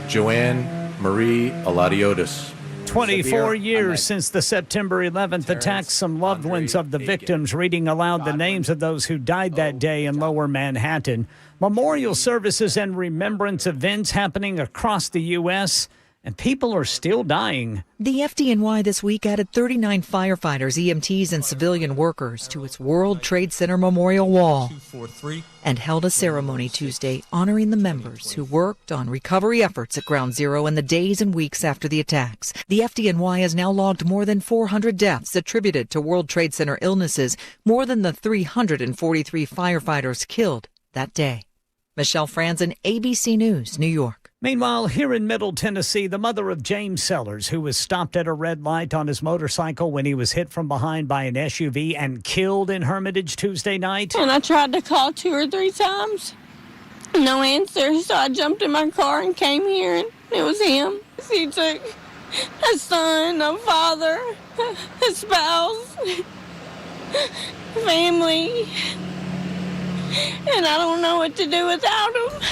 Joanne Marie Aladiotis. 24 years since the September 11th attacks, some loved ones of the victims reading aloud the names of those who died that day in Lower Manhattan. Memorial services and remembrance events happening across the U.S., and people are still dying. The FDNY this week added 39 firefighters, EMTs, and civilian workers to its World Trade Center Memorial Wall and held a ceremony Tuesday honoring the members who worked on recovery efforts at Ground Zero in the days and weeks after the attacks. The FDNY has now logged more than 400 deaths attributed to World Trade Center illnesses, more than the 343 firefighters killed that day. Michelle Franzen, ABC News, New York. Meanwhile, here in Middle Tennessee, the mother of James Sellers, who was stopped at a red light on his motorcycle when he was hit from behind by an SUV and killed in Hermitage Tuesday night. And I tried to call 2 or 3 times. No answer, so I jumped in my car and came here, and it was him. He took a son, a father, a spouse, family, and I don't know what to do without him.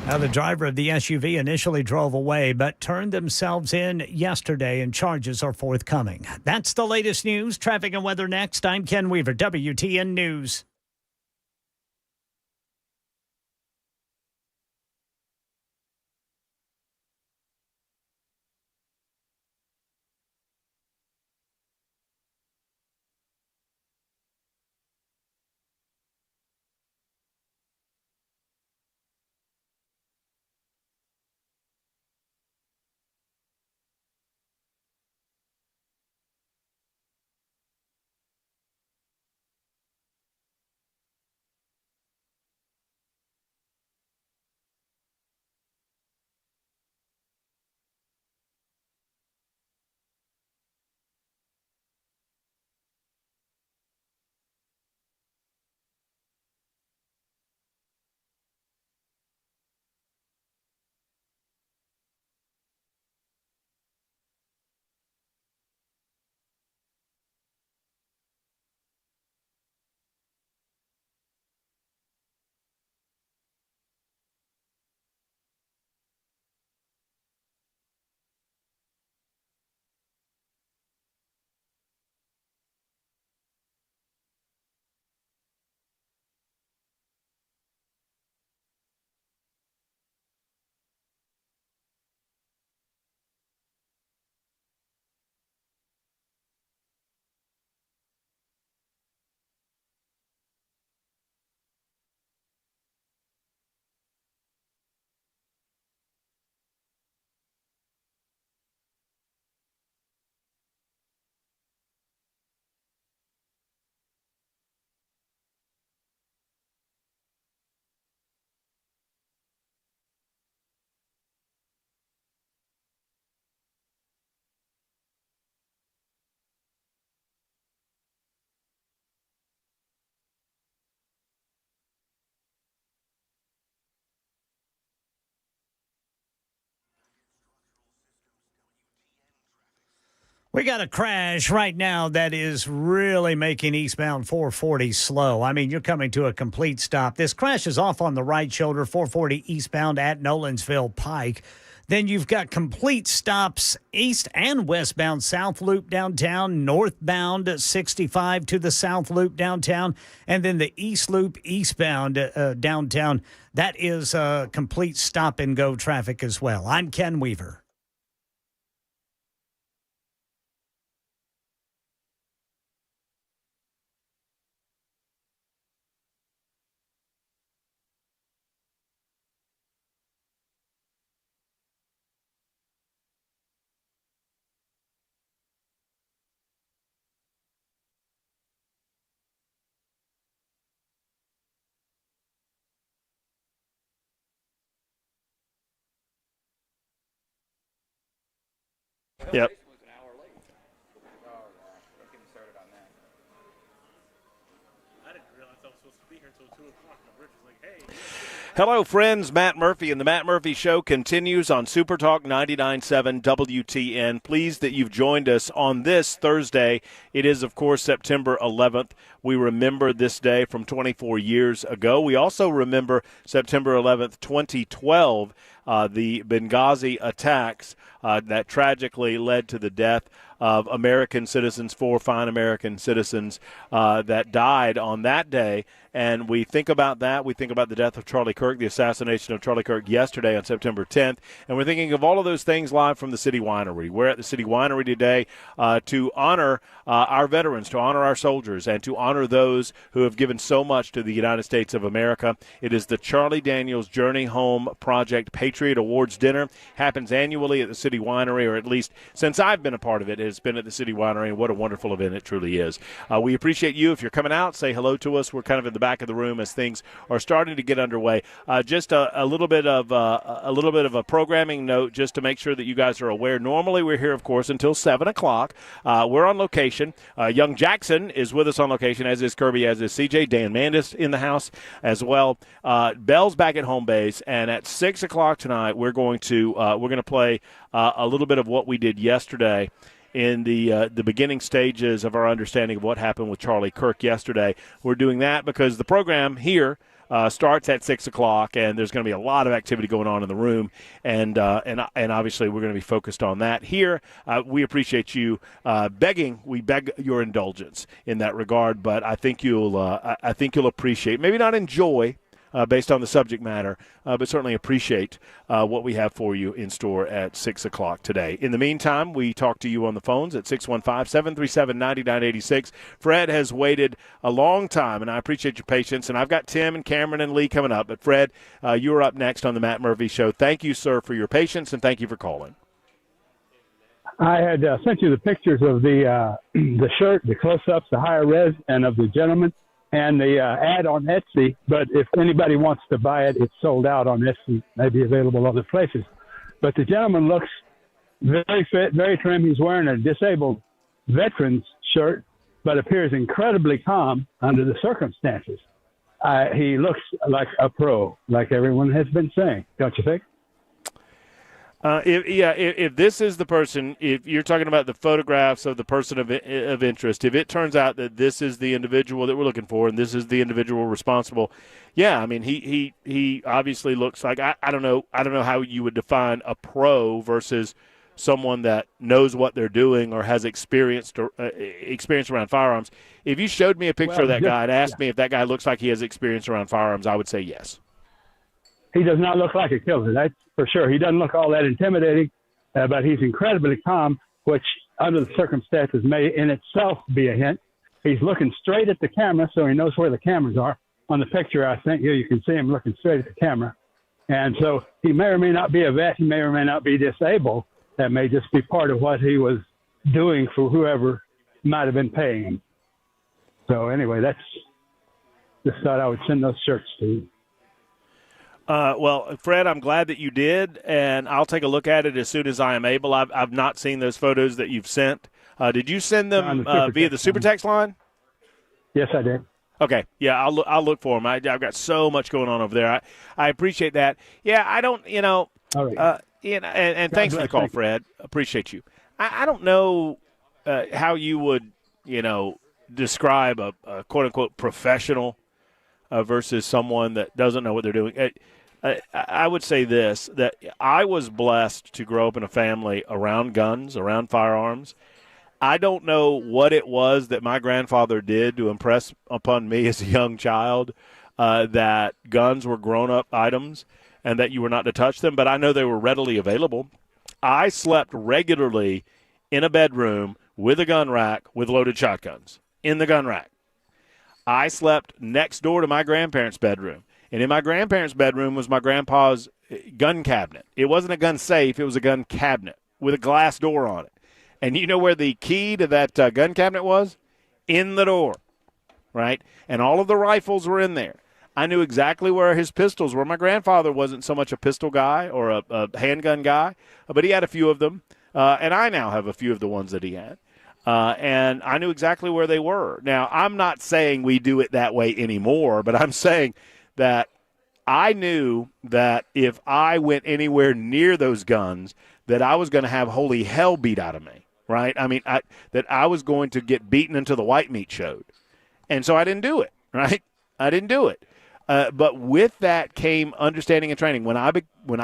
Now, the driver of the SUV initially drove away, but turned themselves in yesterday, and charges are forthcoming. That's the latest news. Traffic and weather next. I'm Ken Weaver, WTN News. We got a crash right now that is really making eastbound 440 slow. I mean, you're coming to a complete stop. This crash is off on the right shoulder, 440 eastbound at Nolensville Pike. Then you've got complete stops east and westbound South Loop downtown, northbound 65 to the South Loop downtown, and then the East Loop eastbound downtown. That is complete stop and go traffic as well. I'm Ken Weaver. Yep. Hello, friends. Matt Murphy and the Matt Murphy Show continues on Super Talk 99.7 WTN. Pleased that you've joined us on this Thursday. It is, of course, September 11th. We remember this day from 24 years ago. We also remember September 11th, 2012, the Benghazi attacks that tragically led to the death of American citizens, 4 fine American citizens that died on that day. And we think about that. We think about the death of Charlie Kirk, the assassination of Charlie Kirk yesterday on September 10th. And we're thinking of all of those things live from the City Winery. We're at the City Winery today to honor our veterans, to honor our soldiers, and to honor those who have given so much to the United States of America. It is the Charlie Daniels Journey Home Project Patriot Awards Dinner. Happens annually at the City Winery, or at least since I've been a part of it, has been at the City Winery, and what a wonderful event it truly is. We appreciate you. If you're coming out, say hello to us. We're kind of in the back of the room as things are starting to get underway. Just a little bit of a programming note, just to make sure that you guys are aware. Normally, we're here, of course, until 7 o'clock. We're on location. Young Jackson is with us on location, as is Kirby, as is CJ. Dan Mandis in the house as well. Bell's back at home base, and at 6 o'clock tonight, we're going to play a little bit of what we did yesterday in the beginning stages of our understanding of what happened with Charlie Kirk yesterday. We're doing that because the program here starts at 6 o'clock, and there's going to be a lot of activity going on in the room, and obviously we're going to be focused on that here. We appreciate you we beg your indulgence in that regard, but I think you'll appreciate, maybe not enjoy, based on the subject matter, but certainly appreciate what we have for you in store at 6 o'clock today. In the meantime, we talk to you on the phones at 615-737-9986. Fred has waited a long time, and I appreciate your patience. And I've got Tim and Cameron and Lee coming up. But, Fred, you're up next on the Matt Murphy Show. Thank you, sir, for your patience, and thank you for calling. I had sent you the pictures of the shirt, the close-ups, the higher res, and of the gentleman, and the ad on Etsy. But if anybody wants to buy it, it's sold out on Etsy. Maybe available other places. But the gentleman looks very fit, very trim. He's wearing a disabled veteran's shirt, but appears incredibly calm under the circumstances. He looks like a pro, like everyone has been saying, don't you think? If this is the person, if you're talking about the photographs of the person of interest, if it turns out that this is the individual that we're looking for and this is the individual responsible, yeah, I mean he obviously looks like I don't know how you would define a pro versus someone that knows what they're doing or has experience around firearms. If you showed me a picture of that guy and asked me if that guy looks like he has experience around firearms, I would say yes. He does not look like a killer, that's for sure. He doesn't look all that intimidating, but he's incredibly calm, which under the circumstances may in itself be a hint. He's looking straight at the camera, so he knows where the cameras are. On the picture I sent you, you can see him looking straight at the camera. And so he may or may not be a vet. He may or may not be disabled. That may just be part of what he was doing for whoever might have been paying him. So anyway, just thought I would send those shirts to you. Well, Fred, I'm glad that you did, and I'll take a look at it as soon as I am able. I've not seen those photos that you've sent. Did you send them via the super text line? Yes, I did. Okay, yeah, I'll look for them. I've got so much going on over there. I appreciate that. Yeah, I don't, All right. and thanks for the call, Fred. Appreciate you. I don't know how you would, describe a quote-unquote professional versus someone that doesn't know what they're doing. I would say this, that I was blessed to grow up in a family around guns, around firearms. I don't know what it was that my grandfather did to impress upon me as a young child that guns were grown-up items and that you were not to touch them, but I know they were readily available. I slept regularly in a bedroom with a gun rack with loaded shotguns in the gun rack. I slept next door to my grandparents' bedroom, and in my grandparents' bedroom was my grandpa's gun cabinet. It wasn't a gun safe. It was a gun cabinet with a glass door on it. And you know where the key to that gun cabinet was? In the door, right? And all of the rifles were in there. I knew exactly where his pistols were. My grandfather wasn't so much a pistol guy or a handgun guy, but he had a few of them, and I now have a few of the ones that he had. And I knew exactly where they were. Now, I'm not saying we do it that way anymore, but I'm saying that I knew that if I went anywhere near those guns, that I was going to have holy hell beat out of me, right? I mean, that I was going to get beaten until the white meat showed. And so I didn't do it, right? I didn't do it. But with that came understanding and training. When I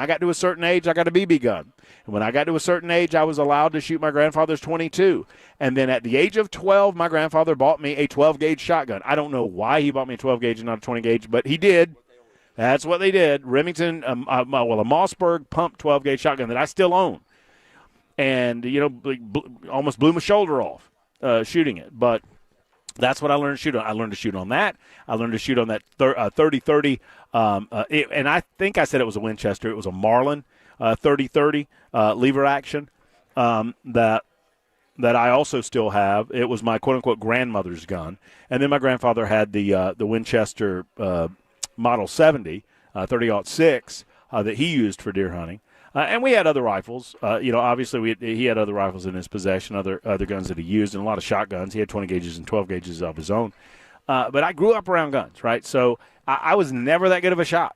got to a certain age, I got a BB gun. And when I got to a certain age, I was allowed to shoot my grandfather's .22. And then at the age of 12, my grandfather bought me a 12-gauge shotgun. I don't know why he bought me a 12-gauge and not a 20-gauge, but he did. That's what they did. Remington, a Mossberg pump 12-gauge shotgun that I still own. And, almost blew my shoulder off shooting it. But that's what I learned to shoot on. I learned to shoot on that. I learned to shoot on that 30-30. And I think I said it was a Winchester. It was a Marlin 30-30 lever action that I also still have. It was my quote-unquote grandmother's gun. And then my grandfather had the Winchester Model 70, 30-06, that he used for deer hunting. And we had other rifles. Obviously he had other rifles in his possession, other guns that he used, and a lot of shotguns. He had 20 gauges and 12 gauges of his own. But I grew up around guns, right? So I was never that good of a shot.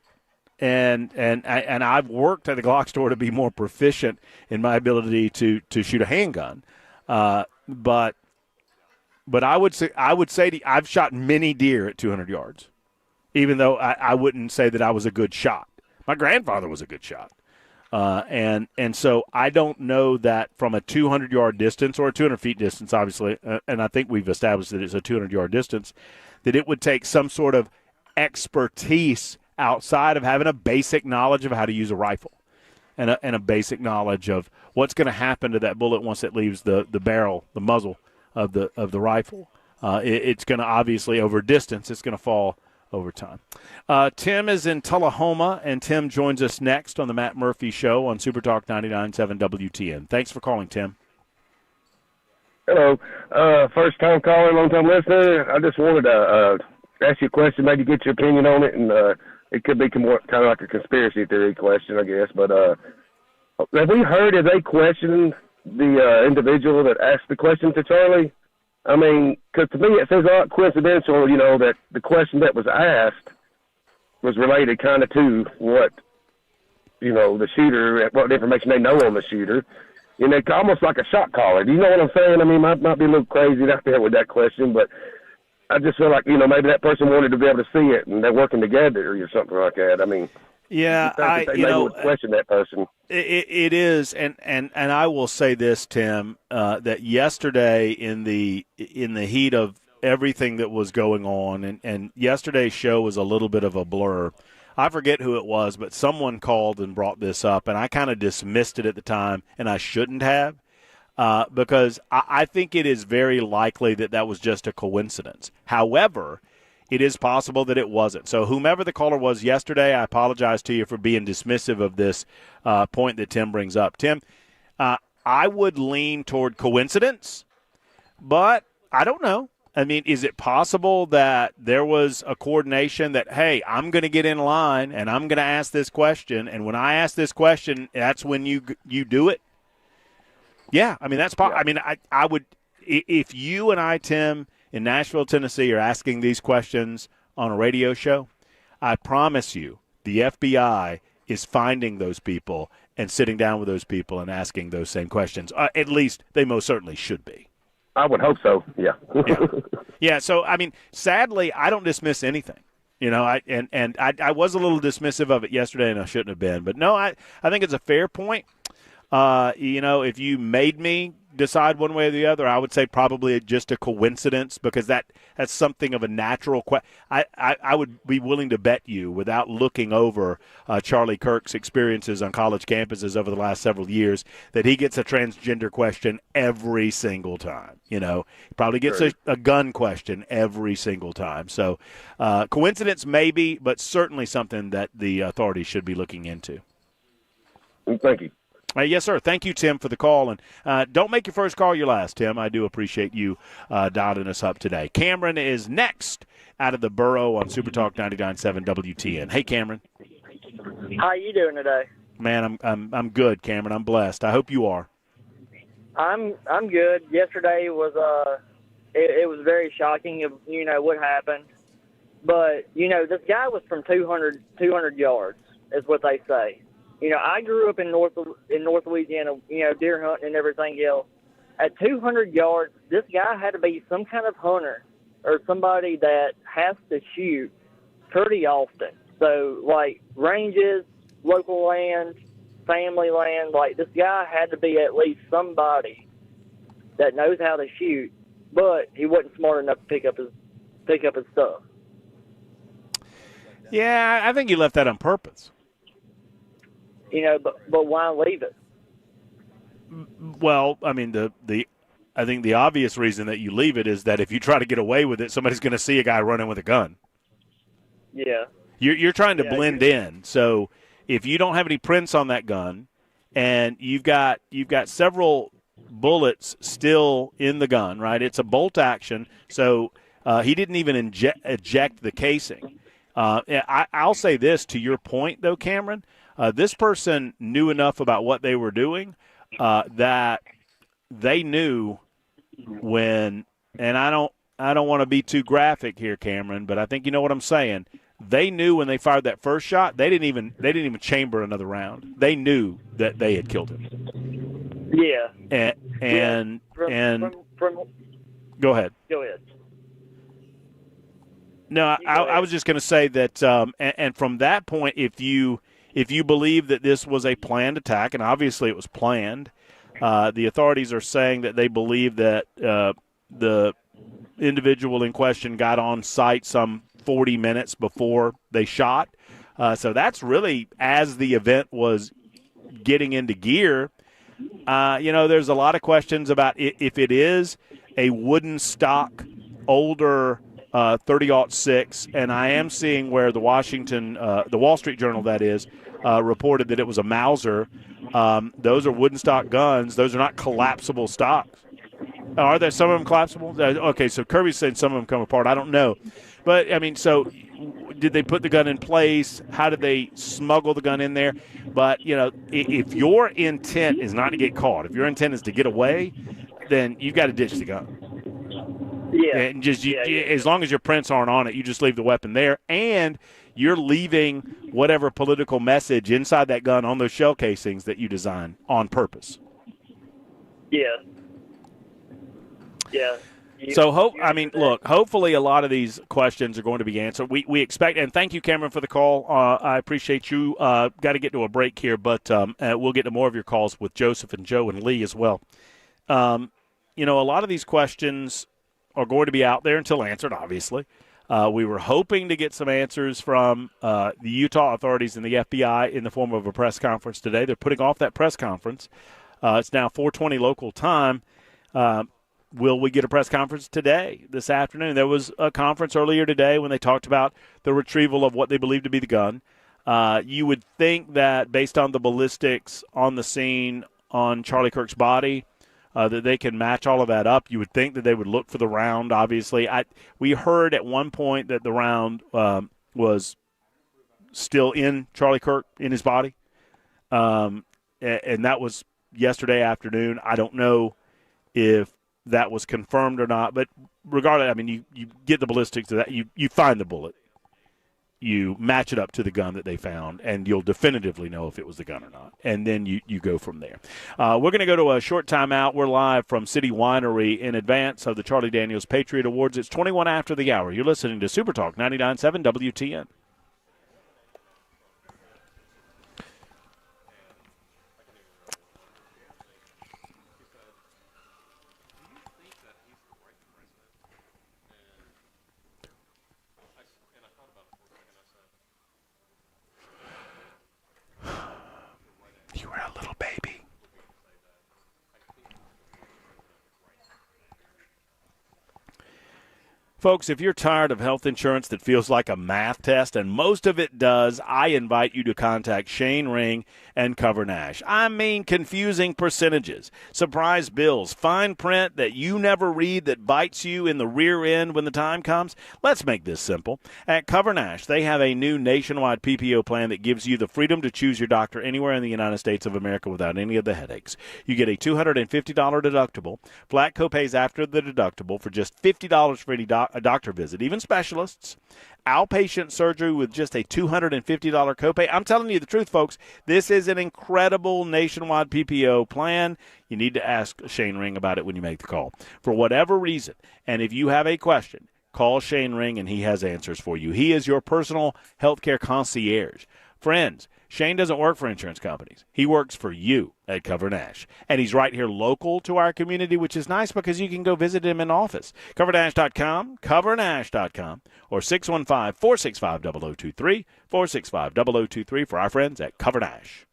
And I've worked at the Glock store to be more proficient in my ability to shoot a handgun. But I would say I've shot many deer at 200 yards, even though I wouldn't say that I was a good shot. My grandfather was a good shot. And so I don't know that from a 200-yard distance or a 200 feet distance, obviously, and I think we've established that it's a 200-yard distance, that it would take some sort of expertise outside of having a basic knowledge of how to use a rifle and a basic knowledge of what's going to happen to that bullet once it leaves the barrel, the muzzle of the rifle. It's going to obviously, over distance, it's going to fall over time. Tim is in Tullahoma, and Tim joins us next on the Matt Murphy Show on Super Talk 99.7 WTN. Thanks for calling, Tim. Hello. First-time caller, long-time listener. I just wanted to ask you a question, maybe get your opinion on it, and it could be more kind of like a conspiracy theory question, I guess. But have they questioned the individual that asked the question to Charlie? I mean, because to me it seems a lot coincidental, that the question that was asked was related kind of to what, the shooter, what information they know on the shooter. Almost like a shot caller. Do you know what I'm saying? I mean, might be a little crazy out there with that question, but I just feel like, maybe that person wanted to be able to see it and they're working together or something like that. I mean, yeah, would question that person. It is, and I will say this, Tim, that yesterday in the heat of everything that was going on, and yesterday's show was a little bit of a blur. I forget who it was, but someone called and brought this up, and I kind of dismissed it at the time, and I shouldn't have, because I think it is very likely that was just a coincidence. However, it is possible that it wasn't. So whomever the caller was yesterday, I apologize to you for being dismissive of this point that Tim brings up. Tim, I would lean toward coincidence, but I don't know. I mean, is it possible that there was a coordination that, hey, I'm going to get in line and I'm going to ask this question, and when I ask this question, that's when you do it? Yeah, I mean, that's possible. I mean, I would – if you and I, Tim, in Nashville, Tennessee, are asking these questions on a radio show, I promise you the FBI is finding those people and sitting down with those people and asking those same questions. At least they most certainly should be. I would hope so. Yeah. Yeah. So I mean, sadly, I don't dismiss anything. I was a little dismissive of it yesterday, and I shouldn't have been. But no, I think it's a fair point. If you made me decide one way or the other, I would say probably just a coincidence, because that's something of a natural question. I would be willing to bet you, without looking over Charlie Kirk's experiences on college campuses over the last several years, that he gets a transgender question every single time. He probably gets a gun question every single time. So coincidence maybe, but certainly something that the authorities should be looking into. Thank you. Yes, sir. Thank you, Tim, for the call. And don't make your first call your last, Tim. I do appreciate you dialing us up today. Cameron is next out of the borough on Super Talk 99.7 WTN. Hey, Cameron. How you doing today? Man, I'm good, Cameron. I'm blessed. I hope you are. I'm good. Yesterday was it was very shocking of what happened. But this guy was from 200 yards is what they say. I grew up in North Louisiana, deer hunting and everything else. At 200 yards, this guy had to be some kind of hunter or somebody that has to shoot pretty often. So, like, ranges, local land, family land, like, this guy had to be at least somebody that knows how to shoot, but he wasn't smart enough to pick up his stuff. Yeah, I think he left that on purpose. But why leave it? Well, I mean, I think the obvious reason that you leave it is that if you try to get away with it, somebody's going to see a guy running with a gun. Yeah. You're trying to blend in. So if you don't have any prints on that gun, and you've got several bullets still in the gun, right? It's a bolt action, so he didn't even eject the casing. I'll say this to your point, though, Cameron. This person knew enough about what they were doing that they knew when, and I don't want to be too graphic here, Cameron, but I think you know what I'm saying. They knew when they fired that first shot, they didn't even chamber another round. They knew that they had killed him. Yeah. And go ahead. Go ahead. No, I was just going to say that, and from that point, if you believe that this was a planned attack, and obviously it was planned, the authorities are saying that they believe that the individual in question got on site some 40 minutes before they shot. So that's really as the event was getting into gear. There's a lot of questions about if it is a wooden stock, older 30-06, and I am seeing where the Wall Street Journal, that is, reported that it was a Mauser. Those are wooden stock guns. Those are not collapsible stocks. Are there some of them collapsible? Okay, so Kirby's saying some of them come apart. I don't know. But, I mean, so did they put the gun in place? How did they smuggle the gun in there? But, if your intent is not to get caught, if your intent is to get away, then you've got to ditch the gun. Yeah. And just as long as your prints aren't on it, you just leave the weapon there. And you're leaving whatever political message inside that gun on those shell casings that you design on purpose. Yeah. Yeah. So, hopefully a lot of these questions are going to be answered. We expect, and thank you, Cameron, for the call. I appreciate you. Got to get to a break here, but we'll get to more of your calls with Joseph and Joe and Lee as well. A lot of these questions are going to be out there until answered, obviously. We were hoping to get some answers from the Utah authorities and the FBI in the form of a press conference today. They're putting off that press conference. It's now 4:20 local time. Will we get a press conference today, this afternoon? There was a conference earlier today when they talked about the retrieval of what they believe to be the gun. You would think that based on the ballistics on the scene on Charlie Kirk's body, that they can match all of that up. You would think that they would look for the round, obviously. We heard at one point that the round was still in Charlie Kirk, in his body, and that was yesterday afternoon. I don't know if that was confirmed or not, but regardless, I mean, you get the ballistics to that. You find the bullet. you match it up to the gun that they found, and you'll definitively know if it was the gun or not. And then you go from there. We're going to go to a short timeout. We're live from City Winery in advance of the Charlie Daniels Patriot Awards. It's 21 after the hour. You're listening to Super Talk 99.7 WTN. You were a little baby. Folks, if you're tired of health insurance that feels like a math test, and most of it does, I invite you to contact Shane Ring and Cover Nash. I mean confusing percentages, surprise bills, fine print that you never read that bites you in the rear end when the time comes. Let's make this simple. At Cover Nash, they have a new nationwide PPO plan that gives you the freedom to choose your doctor anywhere in the United States of America without any of the headaches. You get a $250 deductible, flat copays after the deductible for just $50 for any a doctor visit, even specialists, outpatient surgery with just a $250 copay. I'm telling you the truth, folks. This is an incredible nationwide PPO plan. You need to ask Shane Ring about it when you make the call. For whatever reason, and if you have a question, call Shane Ring and he has answers for you. He is your personal healthcare concierge. Friends, Shane doesn't work for insurance companies. He works for you at Cover Nash. And he's right here local to our community, which is nice because you can go visit him in office. CoverNash.com, CoverNash.com, or 615-465-0023, 465-0023 for our friends at Cover Nash.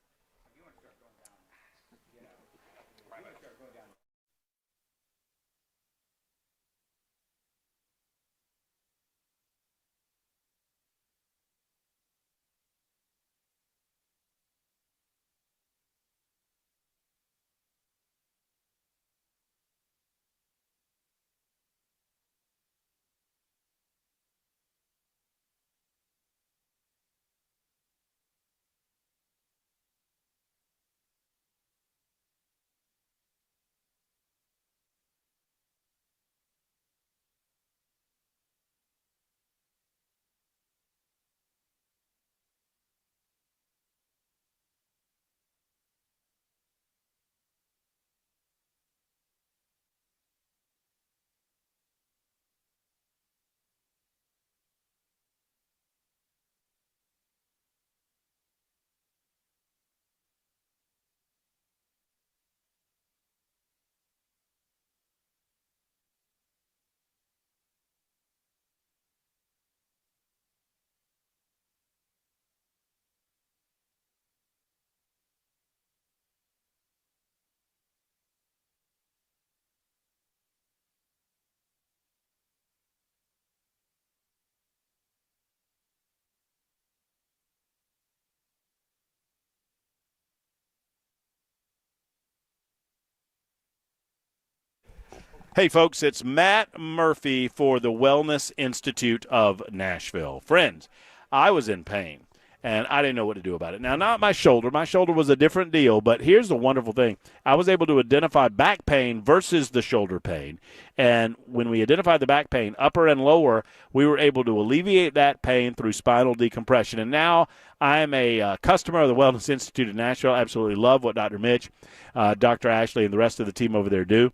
Hey, folks, it's Matt Murphy for the Wellness Institute of Nashville. Friends, I was in pain, and I didn't know what to do about it. Now, not my shoulder. My shoulder was a different deal, but here's the wonderful thing. I was able to identify back pain versus the shoulder pain, and when we identified the back pain, upper and lower, we were able to alleviate that pain through spinal decompression. And now I am a customer of the Wellness Institute of Nashville. I absolutely love what Dr. Mitch, Dr. Ashley, and the rest of the team over there do.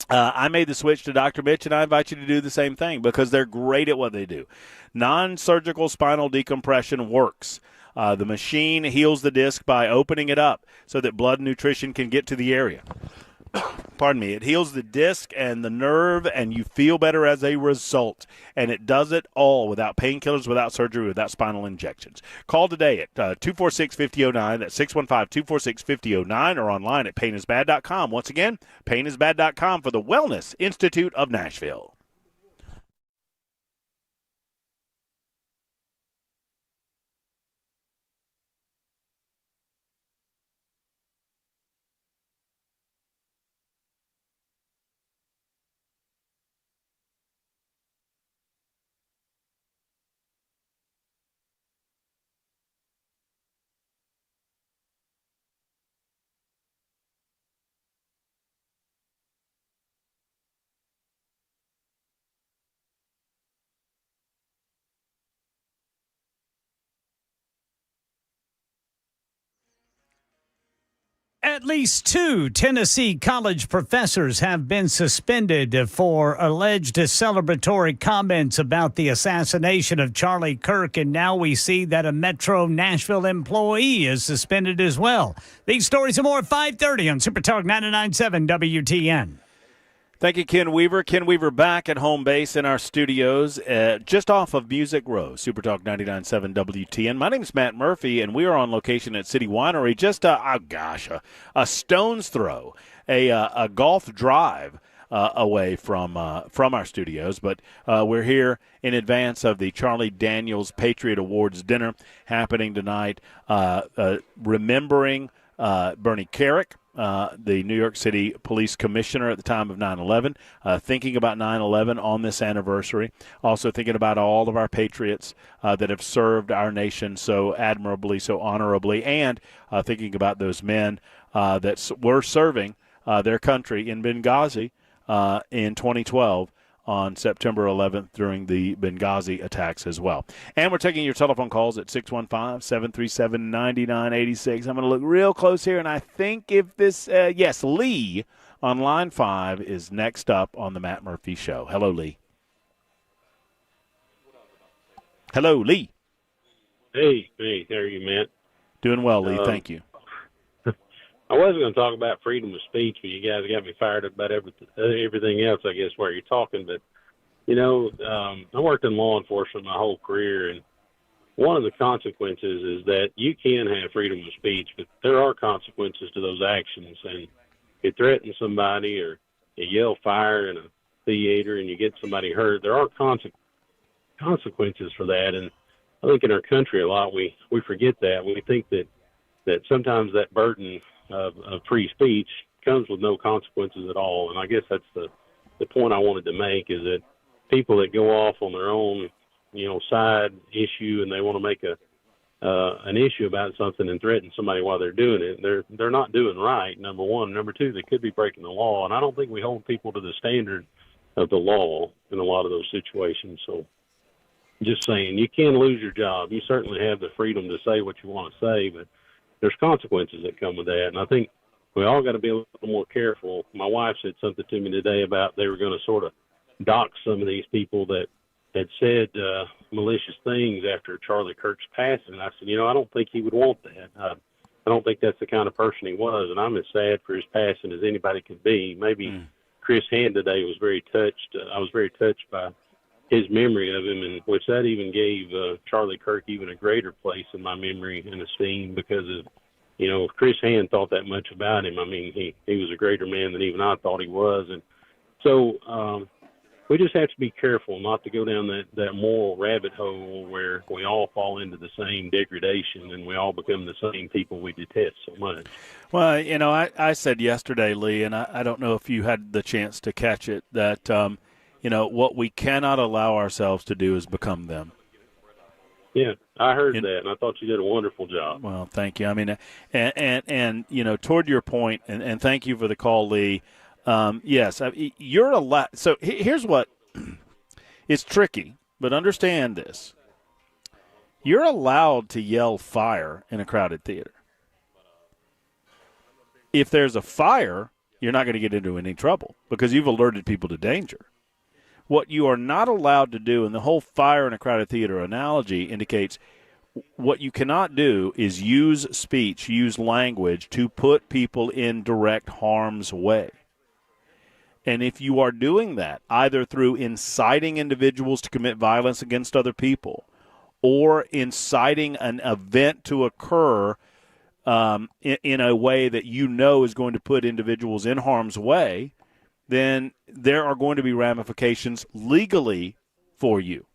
I made the switch to Dr. Mitch, and I invite you to do the same thing because they're great at what they do. Non-surgical spinal decompression works. The machine heals the disc by opening it up so that blood nutrition can get to the area. Pardon me. It heals the disc and the nerve, and you feel better as a result. And it does it all without painkillers, without surgery, without spinal injections. Call today at 246-5009. That's 615-246-5009, or online at painisbad.com. Once again, painisbad.com for the Wellness Institute of Nashville. At least 2 Tennessee college professors have been suspended for alleged celebratory comments about the assassination of Charlie Kirk, and now we see that a Metro Nashville employee is suspended as well. These stories and more at 5:30 on Super Talk 99.7 WTN. Thank you, Ken Weaver. Ken Weaver back at home base in our studios just off of Music Row, Super Talk 99.7 WTN. My name is Matt Murphy, and we are on location at City Winery, just, a stone's throw, a golf drive away from our studios. But we're here in advance of the Charlie Daniels Patriot Awards dinner happening tonight, remembering Bernie Carrick, the New York City Police Commissioner at the time of 9/11, thinking about 9/11 on this anniversary, also thinking about all of our patriots that have served our nation so admirably, so honorably, and thinking about those men that were serving their country in Benghazi in 2012 on September 11th during the Benghazi attacks as well. And we're taking your telephone calls at 615-737-9986. I'm going to look real close here, and I think if this, yes, Lee on line 5 is next up on the Matt Murphy Show. Hello, Lee. Hello, Lee. Hey, how are you, Matt? Doing well, Lee. Thank you. I wasn't going to talk about freedom of speech, but you guys got me fired up about everything else, I guess, where you're talking. But, I worked in law enforcement my whole career, and one of the consequences is that you can have freedom of speech, but there are consequences to those actions. And you threaten somebody or you yell fire in a theater and you get somebody hurt, there are consequences for that. And I think in our country a lot we forget that. We think that sometimes that burden of free speech comes with no consequences at all. And I guess that's the point I wanted to make, is that people that go off on their own, side issue, and they want to make an issue about something and threaten somebody while they're doing it, they're not doing right, number one. Number two, they could be breaking the law. And I don't think we hold people to the standard of the law in a lot of those situations. So just saying, you can lose your job. You certainly have the freedom to say what you want to say, but there's consequences that come with that. And I think we all got to be a little more careful. My wife said something to me today about they were going to sort of dox some of these people that had said malicious things after Charlie Kirk's passing. And I said, I don't think he would want that. I don't think that's the kind of person he was. And I'm as sad for his passing as anybody could be. Maybe Chris Hand today was very touched. I was very touched by his memory of him, and which that even gave Charlie Kirk even a greater place in my memory and esteem, because of, if Chris Hand thought that much about him, I mean, he was a greater man than even I thought he was. And so we just have to be careful not to go down that moral rabbit hole where we all fall into the same degradation and we all become the same people we detest so much. Well, I said yesterday, Lee, and I don't know if you had the chance to catch it, that what we cannot allow ourselves to do is become them. Yeah, I heard that, and I thought you did a wonderful job. Well, thank you. I mean, and toward your point, and thank you for the call, Lee. Yes, you're allowed. So here's what it's tricky, but understand this: you're allowed to yell fire in a crowded theater. If there's a fire, you're not going to get into any trouble because you've alerted people to danger. What you are not allowed to do, and the whole fire in a crowded theater analogy indicates what you cannot do is use speech, use language to put people in direct harm's way. And if you are doing that, either through inciting individuals to commit violence against other people or inciting an event to occur in a way that is going to put individuals in harm's way, then there are going to be ramifications legally for you.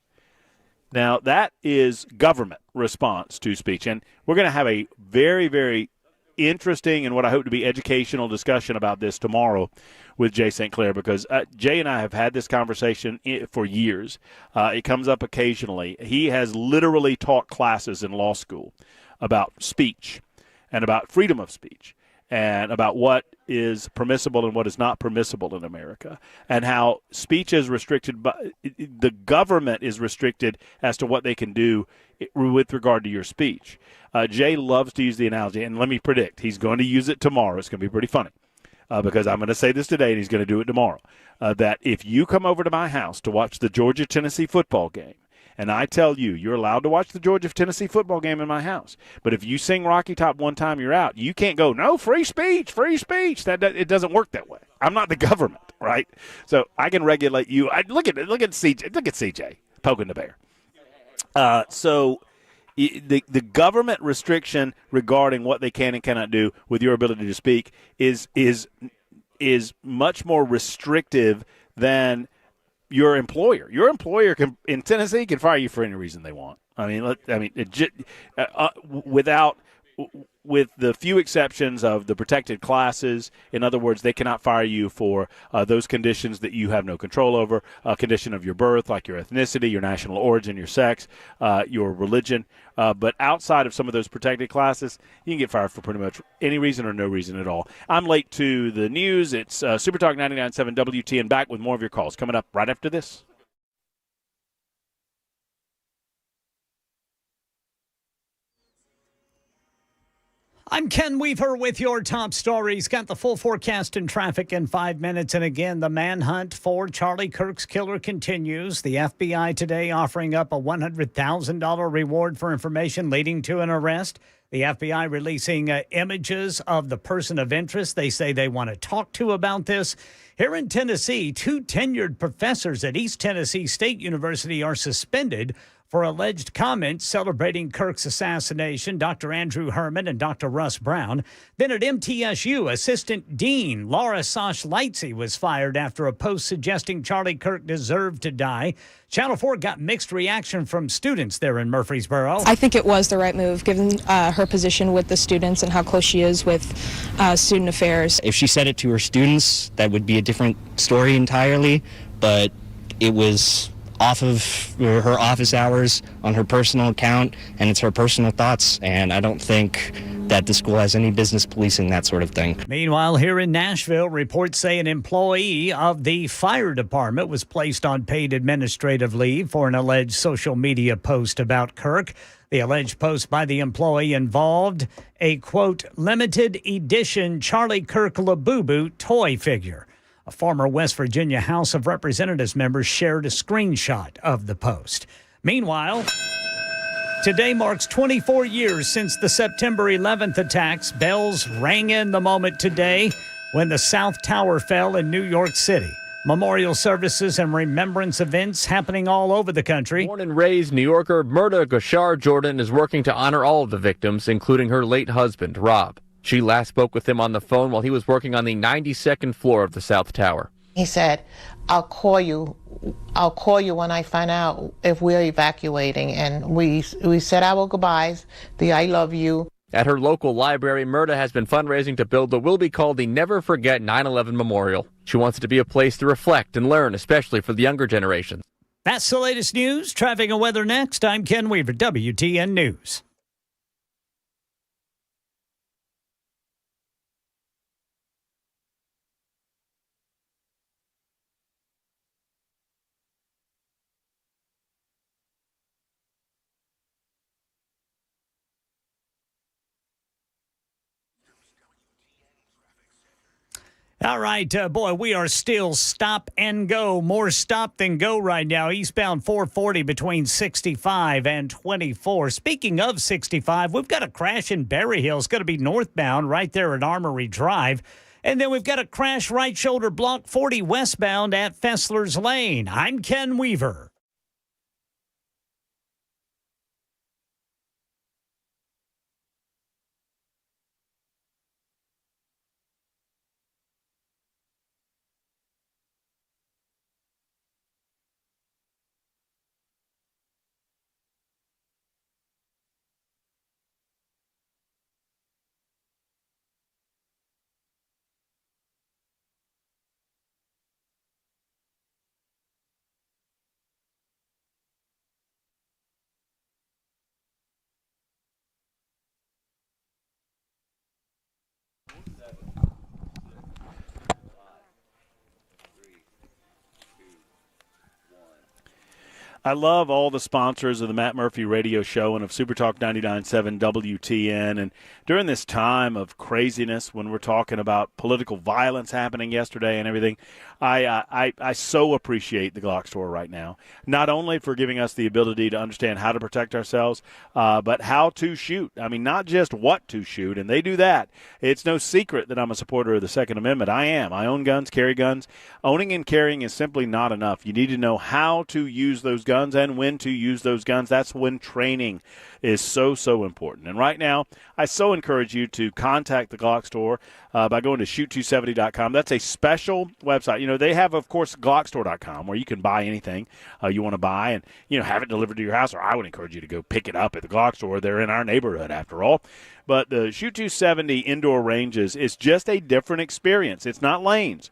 Now, that is government response to speech. And we're going to have a very, very interesting and what I hope to be educational discussion about this tomorrow with Jay St. Clair, because Jay and I have had this conversation for years. It comes up occasionally. He has literally taught classes in law school about speech and about freedom of speech. and about what is permissible and what is not permissible in America, and how speech is restricted by the government is restricted as to what they can do with regard to your speech. Jay loves to use the analogy, and let me predict he's going to use it tomorrow. It's going to be pretty funny because I'm going to say this today, and he's going to do it tomorrow. That if you come over to my house to watch the Georgia-Tennessee football game, and I tell you, you're allowed to watch the Georgia-Tennessee football game in my house. But if you sing Rocky Top one time, you're out. You can't go, no, free speech, free speech. It doesn't work that way. I'm not the government, right? So I can regulate you. Look at CJ poking the bear. So the government restriction regarding what they can and cannot do with your ability to speak is much more restrictive than your employer. Your employer in Tennessee can fire you for any reason they want. With the few exceptions of the protected classes. In other words, they cannot fire you for those conditions that you have no control over, a condition of your birth, like your ethnicity, your national origin, your sex, your religion. But outside of some of those protected classes, you can get fired for pretty much any reason or no reason at all. I'm late to the news. It's Super Talk 99.7 WTN, back with more of your calls coming up right after this. I'm Ken Weaver with your top stories. Got the full forecast and traffic in 5 minutes. And again, the manhunt for Charlie Kirk's killer continues. The FBI today offering up a $100,000 reward for information leading to an arrest. The FBI releasing images of the person of interest they say they want to talk to about this. Here in Tennessee, 2 tenured professors at East Tennessee State University are suspended for alleged comments celebrating Kirk's assassination. Dr. Andrew Herman and Dr. Russ Brown. Then at MTSU, Assistant Dean Laura Sosh Lightsey was fired after a post suggesting Charlie Kirk deserved to die. Channel 4 got mixed reaction from students there in Murfreesboro. I think it was the right move, given her position with the students and how close she is with student affairs. If she said it to her students, that would be a different story entirely, but it was off of her office hours on her personal account, and it's her personal thoughts, and I don't think that the school has any business policing that sort of thing. Meanwhile, here in Nashville, reports say an employee of the fire department was placed on paid administrative leave for an alleged social media post about Kirk. The alleged post by the employee involved a, quote, limited edition Charlie Kirk Labubu toy figure. A former West Virginia House of Representatives member shared a screenshot of the post. Meanwhile, today marks 24 years since the September 11th attacks. Bells rang in the moment today when the South Tower fell in New York City. Memorial services and remembrance events happening all over the country. Born and raised New Yorker Murda Gashar Jordan is working to honor all of the victims, including her late husband, Rob. She last spoke with him on the phone while he was working on the 92nd floor of the South Tower. He said, I'll call you when I find out if we're evacuating. And we said our goodbyes, the I love you. At her local library, Murda has been fundraising to build what will be called the Never Forget 9/11 Memorial. She wants it to be a place to reflect and learn, especially for the younger generations. That's the latest news. Traffic and weather next. I'm Ken Weaver, WTN News. All right, boy, we are still stop and go. More stop than go right now. Eastbound 440 between 65 and 24. Speaking of 65, we've got a crash in Berry Hill. It's going to be northbound right there at Armory Drive. And then we've got a crash right shoulder block 40 westbound at Fessler's Lane. I'm Ken Weaver. I love all the sponsors of the Matt Murphy Radio Show and of Super Talk 99.7 WTN. And during this time of craziness, when we're talking about political violence happening yesterday and everything, I so appreciate the Glock store right now. Not only for giving us the ability to understand how to protect ourselves, but how to shoot. I mean, not just what to shoot, and they do that. It's no secret that I'm a supporter of the Second Amendment. I am. I own guns, carry guns. Owning and carrying is simply not enough. You need to know how to use those guns and when to use those guns. That's when training is so important. And right now, I so encourage you to contact the Glock store by going to shoot270.com. That's a special website. You know, they have, of course, glockstore.com, where you can buy anything you want to buy and, you know, have it delivered to your house. Or I would encourage you to go pick it up at the Glock store. They're in our neighborhood, after all. But the Shoot 270 indoor ranges is just a different experience. It's not lanes.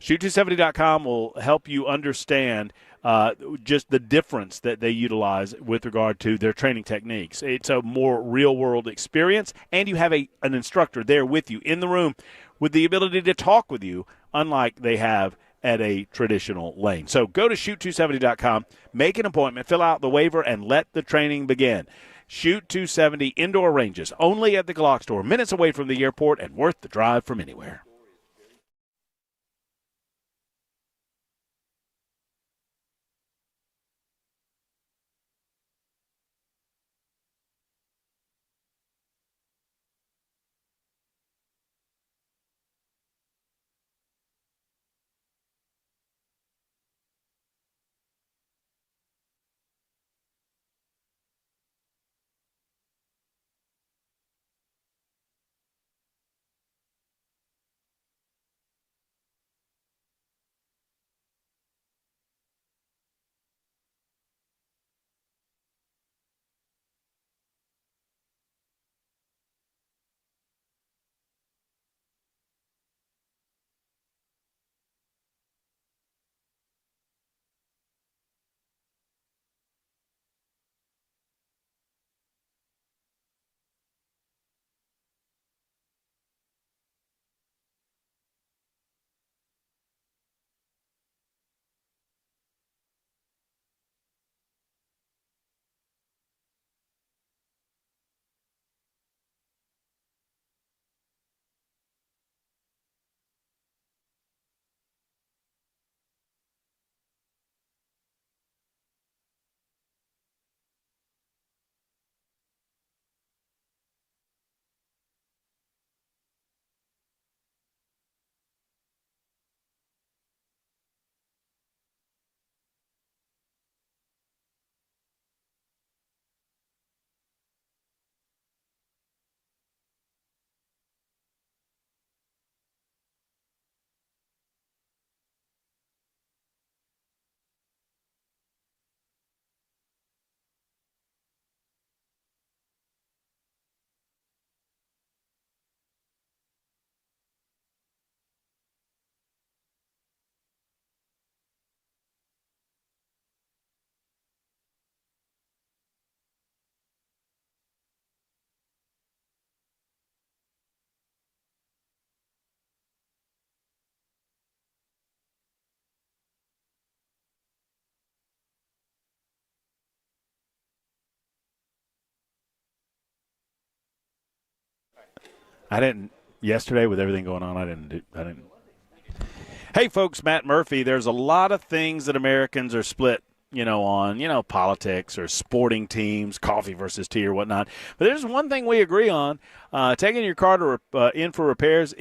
Shoot270.com will help you understand just the difference that they utilize with regard to their training techniques. It's a more real-world experience, and you have an instructor there with you in the room with the ability to talk with you, unlike they have at a traditional lane. So go to shoot270.com, make an appointment, fill out the waiver, and let the training begin. Shoot 270 indoor ranges, only at the Glock store, minutes away from the airport and worth the drive from anywhere. I didn't yesterday with everything going on. I didn't. Hey, folks, Matt Murphy. There's a lot of things that Americans are split, on, politics or sporting teams, coffee versus tea or whatnot. But there's one thing we agree on: taking your car in for repairs.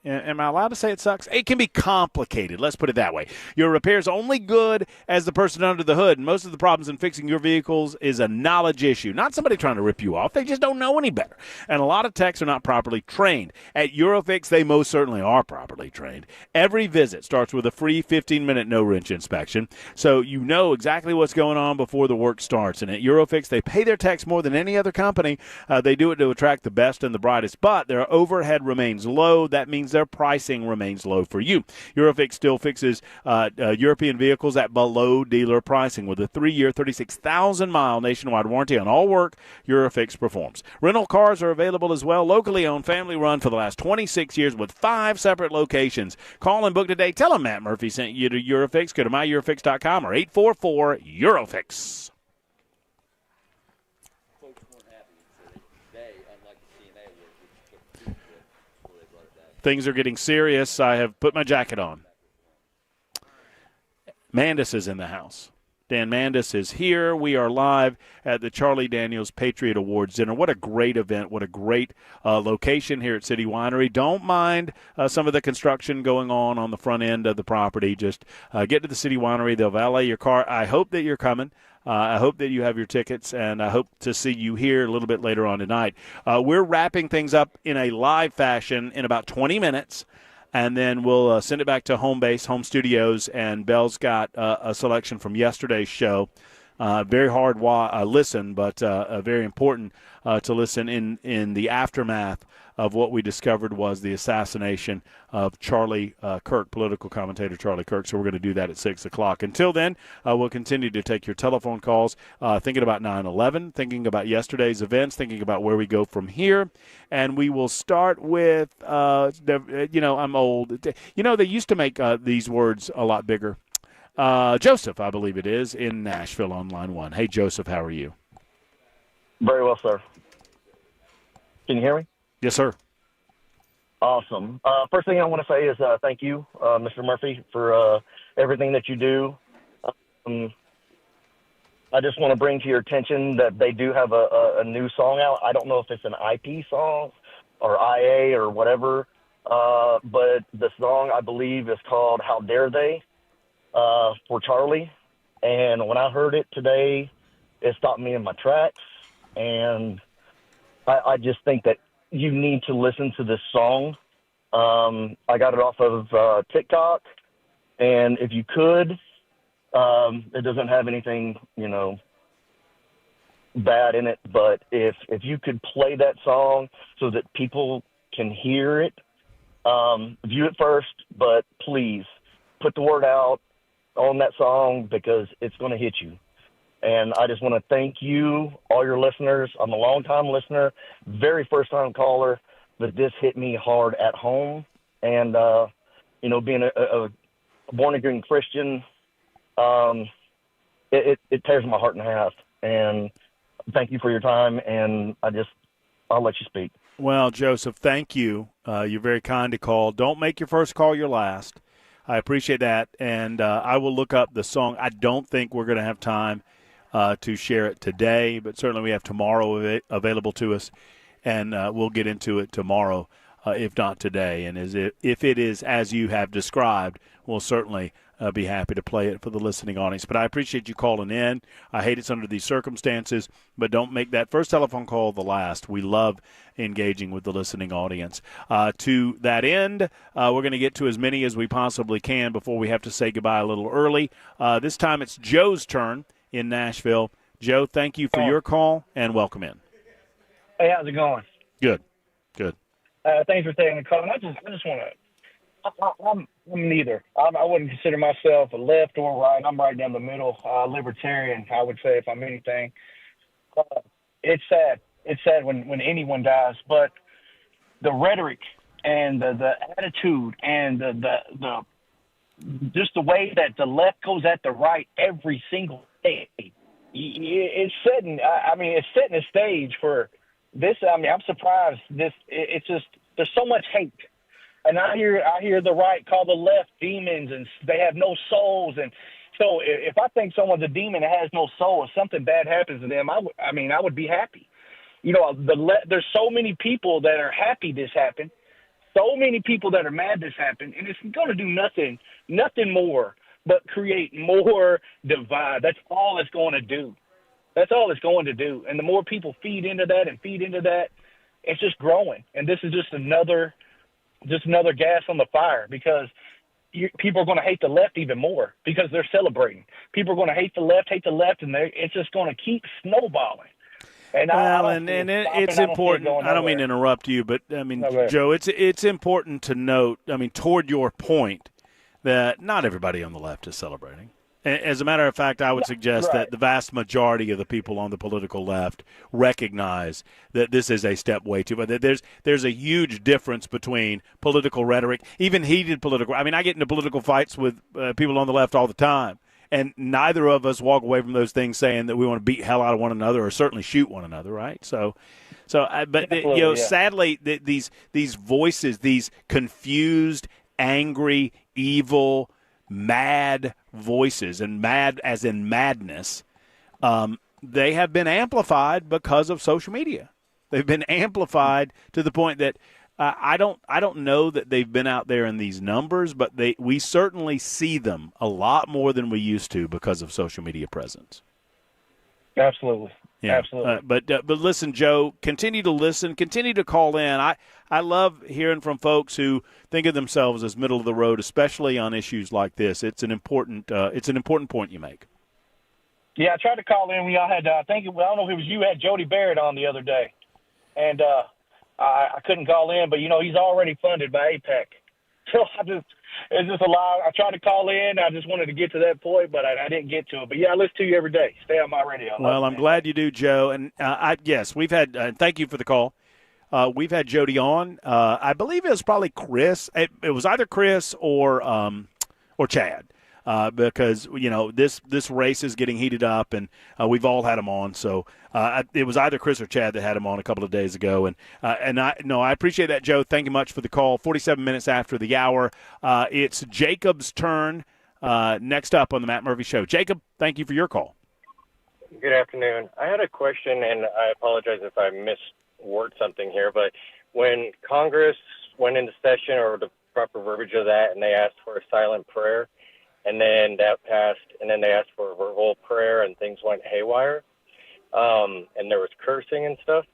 Am I allowed to say it sucks? It can be complicated. Let's put it that way. Your repair's only good as the person under the hood. And most of the problems in fixing your vehicles is a knowledge issue. Not somebody trying to rip you off. They just don't know any better. And a lot of techs are not properly trained. At Eurofix, they most certainly are properly trained. Every visit starts with a free 15-minute no-wrench inspection, so you know exactly what's going on before the work starts. And at Eurofix, they pay their techs more than any other company. They do it to attract the best and the brightest. But their overhead remains low. That means their pricing remains low for you. Eurofix still fixes European vehicles at below dealer pricing with a 3-year, 36,000-mile nationwide warranty on all work Eurofix performs. Rental cars are available as well, locally owned, family run for the last 26 years with 5 separate locations. Call and book today. Tell them Matt Murphy sent you to Eurofix. Go to myeurofix.com or 844-EUROFIX. Things are getting serious. I have put my jacket on. Mandis is in the house. Dan Mandis is here. We are live at the Charlie Daniels Patriot Awards Dinner. What a great event. What a great location here at City Winery. Don't mind some of the construction going on the front end of the property. Just get to the City Winery. They'll valet your car. I hope that you're coming. I hope that you have your tickets, and I hope to see you here a little bit later on tonight. We're wrapping things up in a live fashion in about 20 minutes, and then we'll send it back to home base, home studios, and Belle's got a selection from yesterday's show. Very hard listen, but very important to listen in the aftermath of what we discovered was the assassination of Charlie Kirk, political commentator Charlie Kirk. So we're going to do that at 6 o'clock. Until then, we'll continue to take your telephone calls, thinking about 9/11, thinking about yesterday's events, thinking about where we go from here. And we will start with, I'm old. They used to make these words a lot bigger. Joseph, I believe it is, in Nashville on line 1. Hey, Joseph, how are you? Very well, sir. Can you hear me? Yes, sir. Awesome. First thing I want to say is thank you, Mr. Murphy, for everything that you do. I just want to bring to your attention that they do have a new song out. I don't know if it's an IP song or IA or whatever, but the song, I believe, is called How Dare They for Charlie. And when I heard it today, it stopped me in my tracks. And I just think that you need to listen to this song. I got it off of TikTok, and if you could, it doesn't have anything, bad in it, but if you could play that song so that people can hear it, view it first, but please put the word out on that song because it's going to hit you. And I just want to thank you, all your listeners. I'm a long-time listener, very first-time caller, but this hit me hard at home. And, being a born-again Christian, it tears my heart in half. And thank you for your time, and I'll let you speak. Well, Joseph, thank you. You're very kind to call. Don't make your first call your last. I appreciate that, and I will look up the song. I don't think we're going to have time to share it today, but certainly we have tomorrow available to us, and we'll get into it tomorrow, if not today. And if it is as you have described, we'll certainly be happy to play it for the listening audience. But I appreciate you calling in. I hate it's under these circumstances, but don't make that first telephone call the last. We love engaging with the listening audience. To that end, we're going to get to as many as we possibly can before we have to say goodbye a little early. This time it's Joe's turn in Nashville. Joe, thank you for your call, and welcome in. Hey, how's it going? Good. Thanks for taking the call. And I just want to, I'm neither. I wouldn't consider myself a left or right. I'm right down the middle, libertarian, I would say, if I'm anything. It's sad. It's sad when anyone dies, but the rhetoric and the attitude and the just the way that the left goes at the right every single day, it's setting a stage for this. I mean, I'm surprised. It's just there's so much hate, and I hear the right call the left demons, and they have no souls. And so if I think someone's a demon that has no soul, if something bad happens to them, I would be happy. There's so many people that are happy this happened. So many people that are mad this happened, and it's going to do nothing more but create more divide. That's all it's going to do. That's all it's going to do. And the more people feed into that, it's just growing. And this is just another gas on the fire because people are going to hate the left even more because they're celebrating. People are going to hate the left, and it's just going to keep snowballing. And it's important. I don't mean to interrupt you, but I mean, Joe, it's important to note. I mean, toward your point, that not everybody on the left is celebrating. As a matter of fact, I would suggest that the vast majority of the people on the political left recognize that this is a step way too. But there's a huge difference between political rhetoric, even heated political. I mean, I get into political fights with people on the left all the time, and neither of us walk away from those things saying that we want to beat hell out of one another or certainly shoot one another, right? Sadly, these voices, these confused, angry, evil, mad voices, and mad as in madness, they have been amplified because of social media. They've been amplified to the point that I don't know that they've been out there in these numbers, but we certainly see them a lot more than we used to because of social media presence. Absolutely. Yeah. Absolutely. But listen, Joe, continue to listen, continue to call in. I love hearing from folks who think of themselves as middle of the road, especially on issues like this. It's an important point you make. Yeah, I tried to call in when y'all had, I don't know if it was you, had Jody Barrett on the other day. And I couldn't call in, but, he's already funded by APEC. So it's just a lot. I tried to call in. I just wanted to get to that point, but I didn't get to it. But, yeah, I listen to you every day. Stay on my radio. Well, I'm glad you do, Joe. And, yes, we've had thank you for the call. We've had Jody on. I believe it was probably Chris. It was either Chris or Chad. Because this race is getting heated up, and we've all had him on. So it was either Chris or Chad that had him on a couple of days ago, and I appreciate that, Joe. Thank you much for the call. 47 minutes after the hour, it's Jacob's turn. Next up on the Matt Murphy Show, Jacob. Thank you for your call. Good afternoon. I had a question, and I apologize if I misword something here, but when Congress went into session, or the proper verbiage of that, and they asked for a silent prayer. And then that passed, and then they asked for a verbal prayer, and things went haywire. And there was cursing and stuff.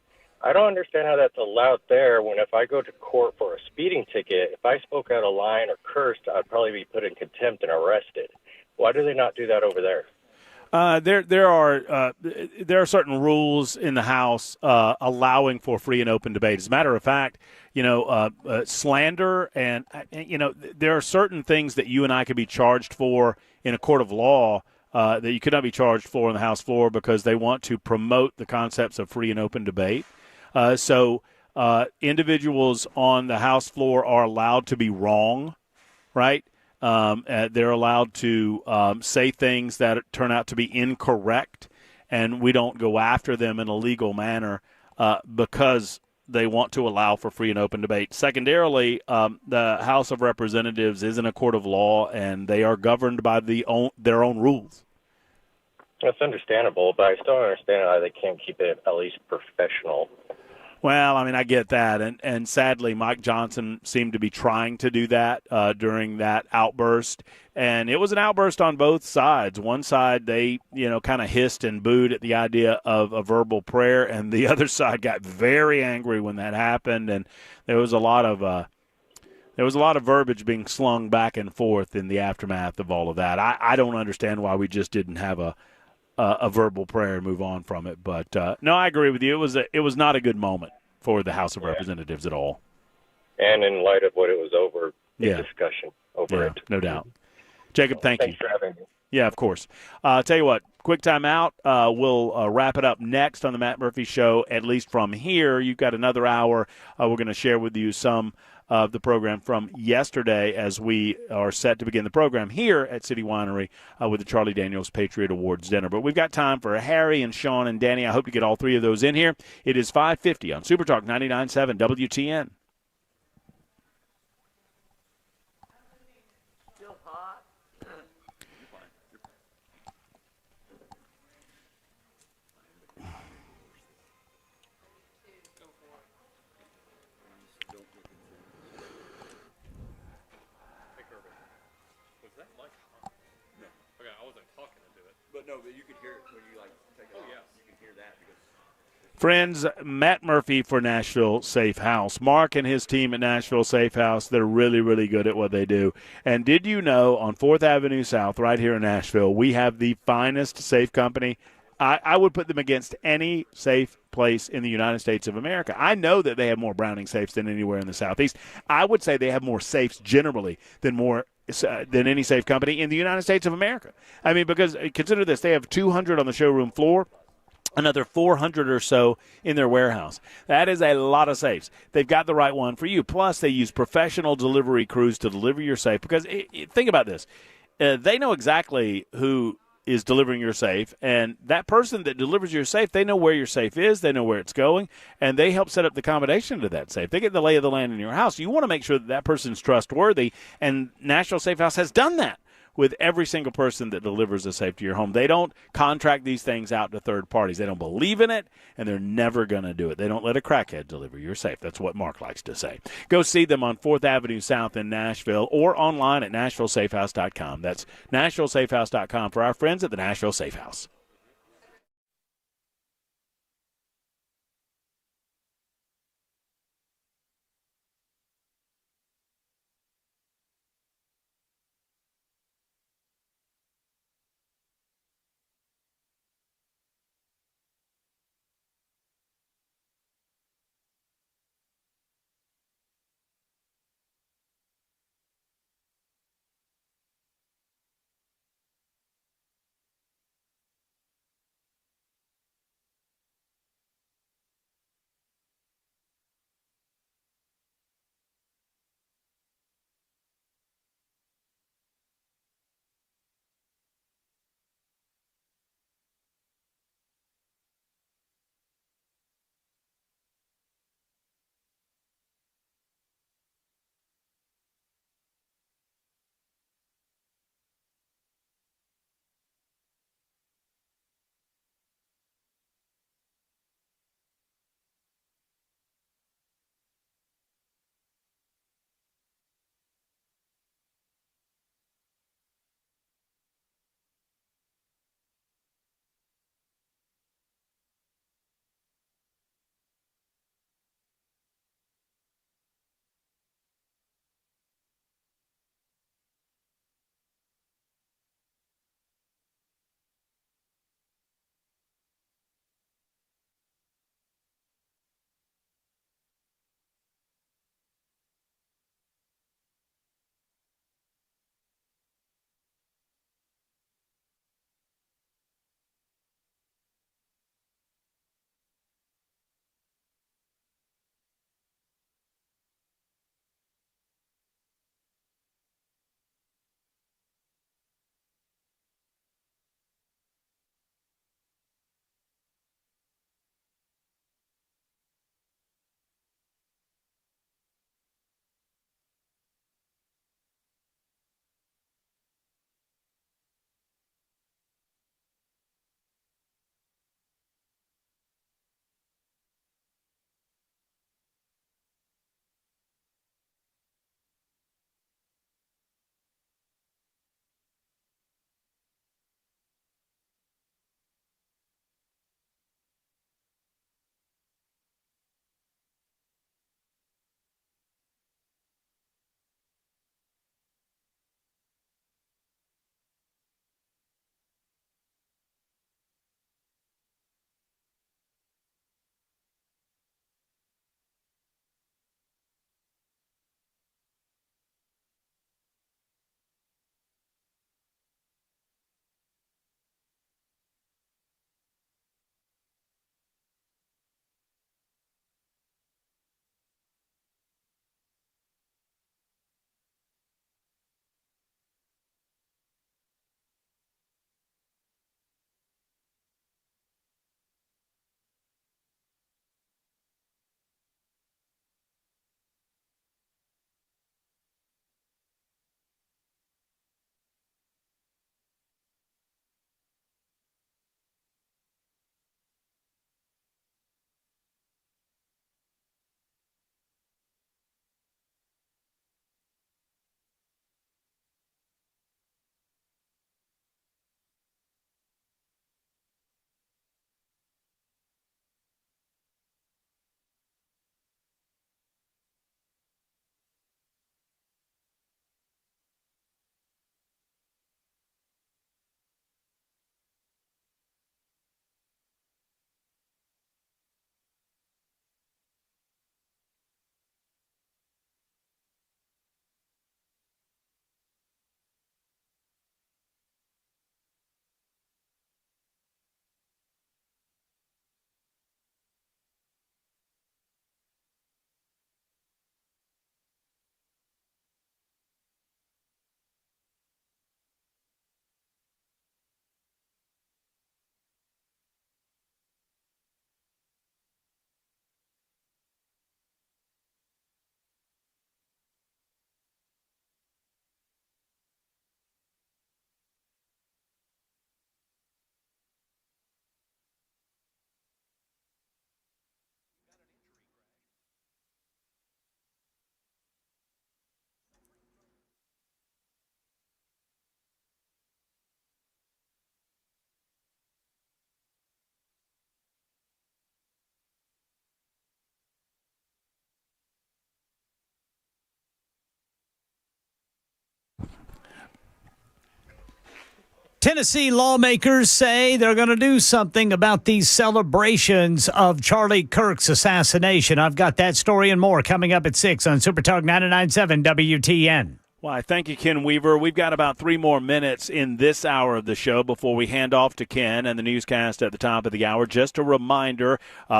I don't understand how that's allowed there when if I go to court for a speeding ticket, if I spoke out a line or cursed, I'd probably be put in contempt and arrested. Why do they not do that over there? There are certain rules in the House allowing for free and open debate. As a matter of fact, slander and there are certain things that you and I could be charged for in a court of law that you could not be charged for on the House floor because they want to promote the concepts of free and open debate. So individuals on the House floor are allowed to be wrong, right? They're allowed to say things that turn out to be incorrect, and we don't go after them in a legal manner because they want to allow for free and open debate. Secondarily, the House of Representatives isn't a court of law, and they are governed by their own rules. That's understandable, but I still don't understand how they can't keep it at least professional. Well, I mean, I get that, and sadly, Mike Johnson seemed to be trying to do that during that outburst, and it was an outburst on both sides. One side, they kind of hissed and booed at the idea of a verbal prayer, and the other side got very angry when that happened, and there was a lot of verbiage being slung back and forth in the aftermath of all of that. I don't understand why we just didn't have a verbal prayer and move on from it. But no, I agree with you. It was not a good moment for the House of Representatives at all. And in light of what it was over, discussion over it. No doubt. Jacob, thank you. Thanks for having me. Yeah, of course. Tell you what, quick time out. We'll wrap it up next on the Matt Murphy Show, at least from here. You've got another hour. We're going to share with you some of the program from yesterday as we are set to begin the program here at City Winery with the Charlie Daniels Patriot Awards dinner. But we've got time for Harry and Sean and Danny. I hope to get all three of those in here. It is 5:50 on Super Talk 99.7 WTN. Friends, Matt Murphy for Nashville Safe House. Mark and his team at Nashville Safe House, they're really, really good at what they do. And did you know on 4th Avenue South, right here in Nashville, we have the finest safe company I would put them against any safe place in the United States of America. I know that they have more Browning safes than anywhere in the Southeast. I would say they have more safes generally than any safe company in the United States of America. I mean, because consider this, they have 200 on the showroom floor, another 400 or so in their warehouse. That is a lot of safes. They've got the right one for you. Plus, they use professional delivery crews to deliver your safe because think about this. They know exactly who is delivering your safe, and that person that delivers your safe, they know where your safe is, they know where it's going, and they help set up the combination to that safe. They get the lay of the land in your house. You want to make sure that that person's trustworthy, and National Safe House has done that with every single person that delivers a safe to your home. They don't contract these things out to third parties. They don't believe in it, and they're never going to do it. They don't let a crackhead deliver your safe. That's what Mark likes to say. Go see them on 4th Avenue South in Nashville or online at NashvilleSafeHouse.com. That's NashvilleSafeHouse.com for our friends at the Nashville Safe House. Tennessee lawmakers say they're going to do something about these celebrations of Charlie Kirk's assassination. I've got that story and more coming up at 6 on Super Talk 99.7 WTN. Why, thank you, Ken Weaver. We've got about 3 more minutes in this hour of the show before we hand off to Ken and the newscast at the top of the hour. Just a reminder,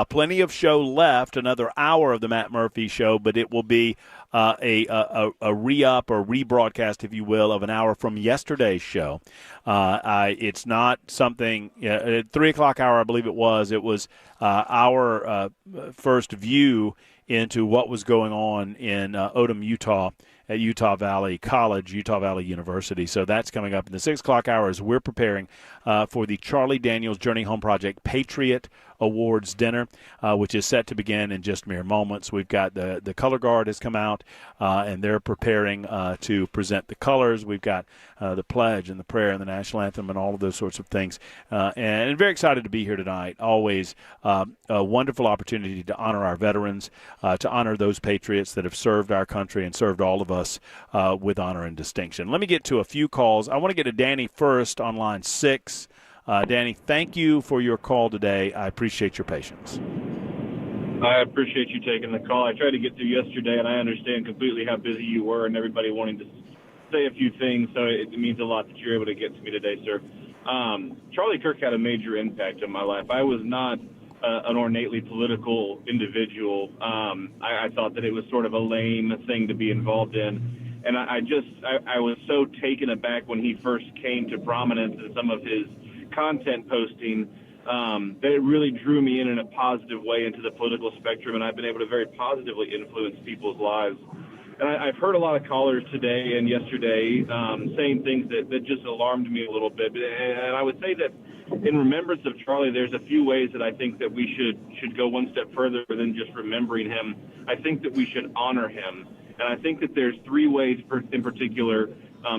plenty of show left, another hour of the Matt Murphy Show, but it will be a re-up or rebroadcast, if you will, of an hour from yesterday's show. It's not something, at 3 o'clock hour, I believe it was our first view into what was going on in Odom, Utah, at Utah Valley College, Utah Valley University. So that's coming up in the 6 o'clock hour as we're preparing for the Charlie Daniels Journey Home Project Patriot Awards dinner, which is set to begin in just mere moments. We've got the color guard has come out, and they're preparing to present the colors. We've got the pledge and the prayer and the national anthem and all of those sorts of things. And very excited to be here tonight. Always a wonderful opportunity to honor our veterans, to honor those patriots that have served our country and served all of us with honor and distinction. Let me get to a few calls. I want to get to Danny first on line 6. Danny, thank you for your call today. I appreciate your patience. I appreciate you taking the call. I tried to get through yesterday, and I understand completely how busy you were and everybody wanting to say a few things, so it means a lot that you're able to get to me today, sir. Charlie Kirk had a major impact on my life. I was not an ornately political individual. I thought that it was sort of a lame thing to be involved in. And I was so taken aback when he first came to prominence in some of his content posting that it really drew me in a positive way into the political spectrum, and I've been able to very positively influence people's lives. And I've heard a lot of callers today and yesterday saying things that just alarmed me a little bit. And I would say that in remembrance of Charlie, there's a few ways that I think that we should go one step further than just remembering him. I think that we should honor him. And I think that there's 3 ways in particular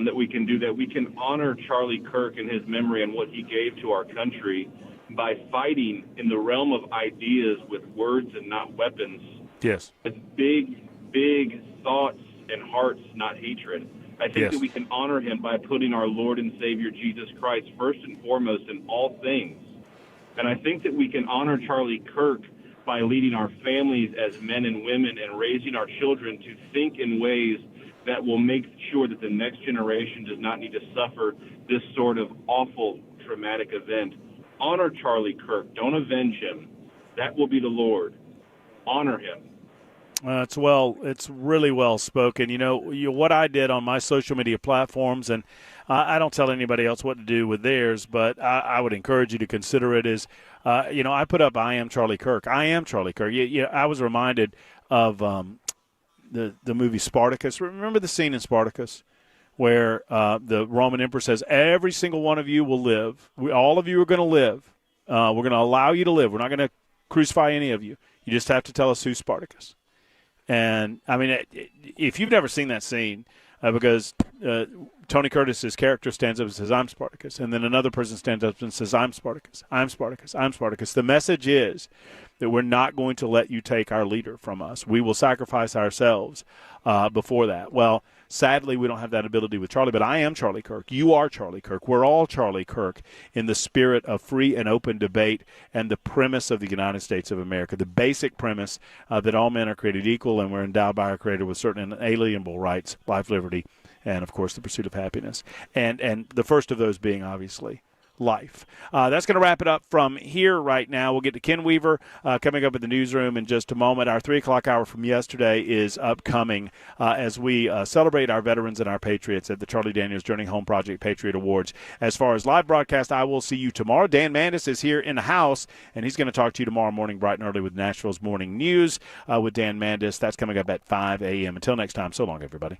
that we can do that. We can honor Charlie Kirk and his memory and what he gave to our country by fighting in the realm of ideas with words and not weapons. Yes. With big thoughts and hearts, not hatred. I think that we can honor him by putting our Lord and Savior Jesus Christ first and foremost in all things. And I think that we can honor Charlie Kirk by leading our families as men and women and raising our children to think in ways that will make sure that the next generation does not need to suffer this sort of awful, traumatic event. Honor Charlie Kirk. Don't avenge him. That will be the Lord. Honor him. It's really well spoken. What I did on my social media platforms, and I don't tell anybody else what to do with theirs, but I would encourage you to consider it is, I put up, I am Charlie Kirk. I am Charlie Kirk. I was reminded of the movie Spartacus. Remember the scene in Spartacus where the Roman emperor says, every single one of you will live. All of you are going to live. We're going to allow you to live. We're not going to crucify any of you. You just have to tell us who's Spartacus. And, I mean, if you've never seen that scene, because Tony Curtis's character stands up and says, I'm Spartacus. And then another person stands up and says, I'm Spartacus. I'm Spartacus. I'm Spartacus. The message is that we're not going to let you take our leader from us. We will sacrifice ourselves before that. Well, sadly, we don't have that ability with Charlie, but I am Charlie Kirk. You are Charlie Kirk. We're all Charlie Kirk in the spirit of free and open debate and the premise of the United States of America, the basic premise that all men are created equal and we're endowed by our Creator with certain inalienable rights, life, liberty, and, of course, the pursuit of happiness. And the first of those being, obviously, life. That's going to wrap it up from here right now. We'll get to Ken Weaver coming up in the newsroom in just a moment. Our 3 o'clock hour from yesterday is upcoming as we celebrate our veterans and our patriots at the Charlie Daniels Journey Home Project Patriot Awards. As far as live broadcast, I will see you tomorrow. Dan Mandis is here in the house, and he's going to talk to you tomorrow morning bright and early with Nashville's Morning News with Dan Mandis. That's coming up at 5 a.m. Until next time, so long, everybody.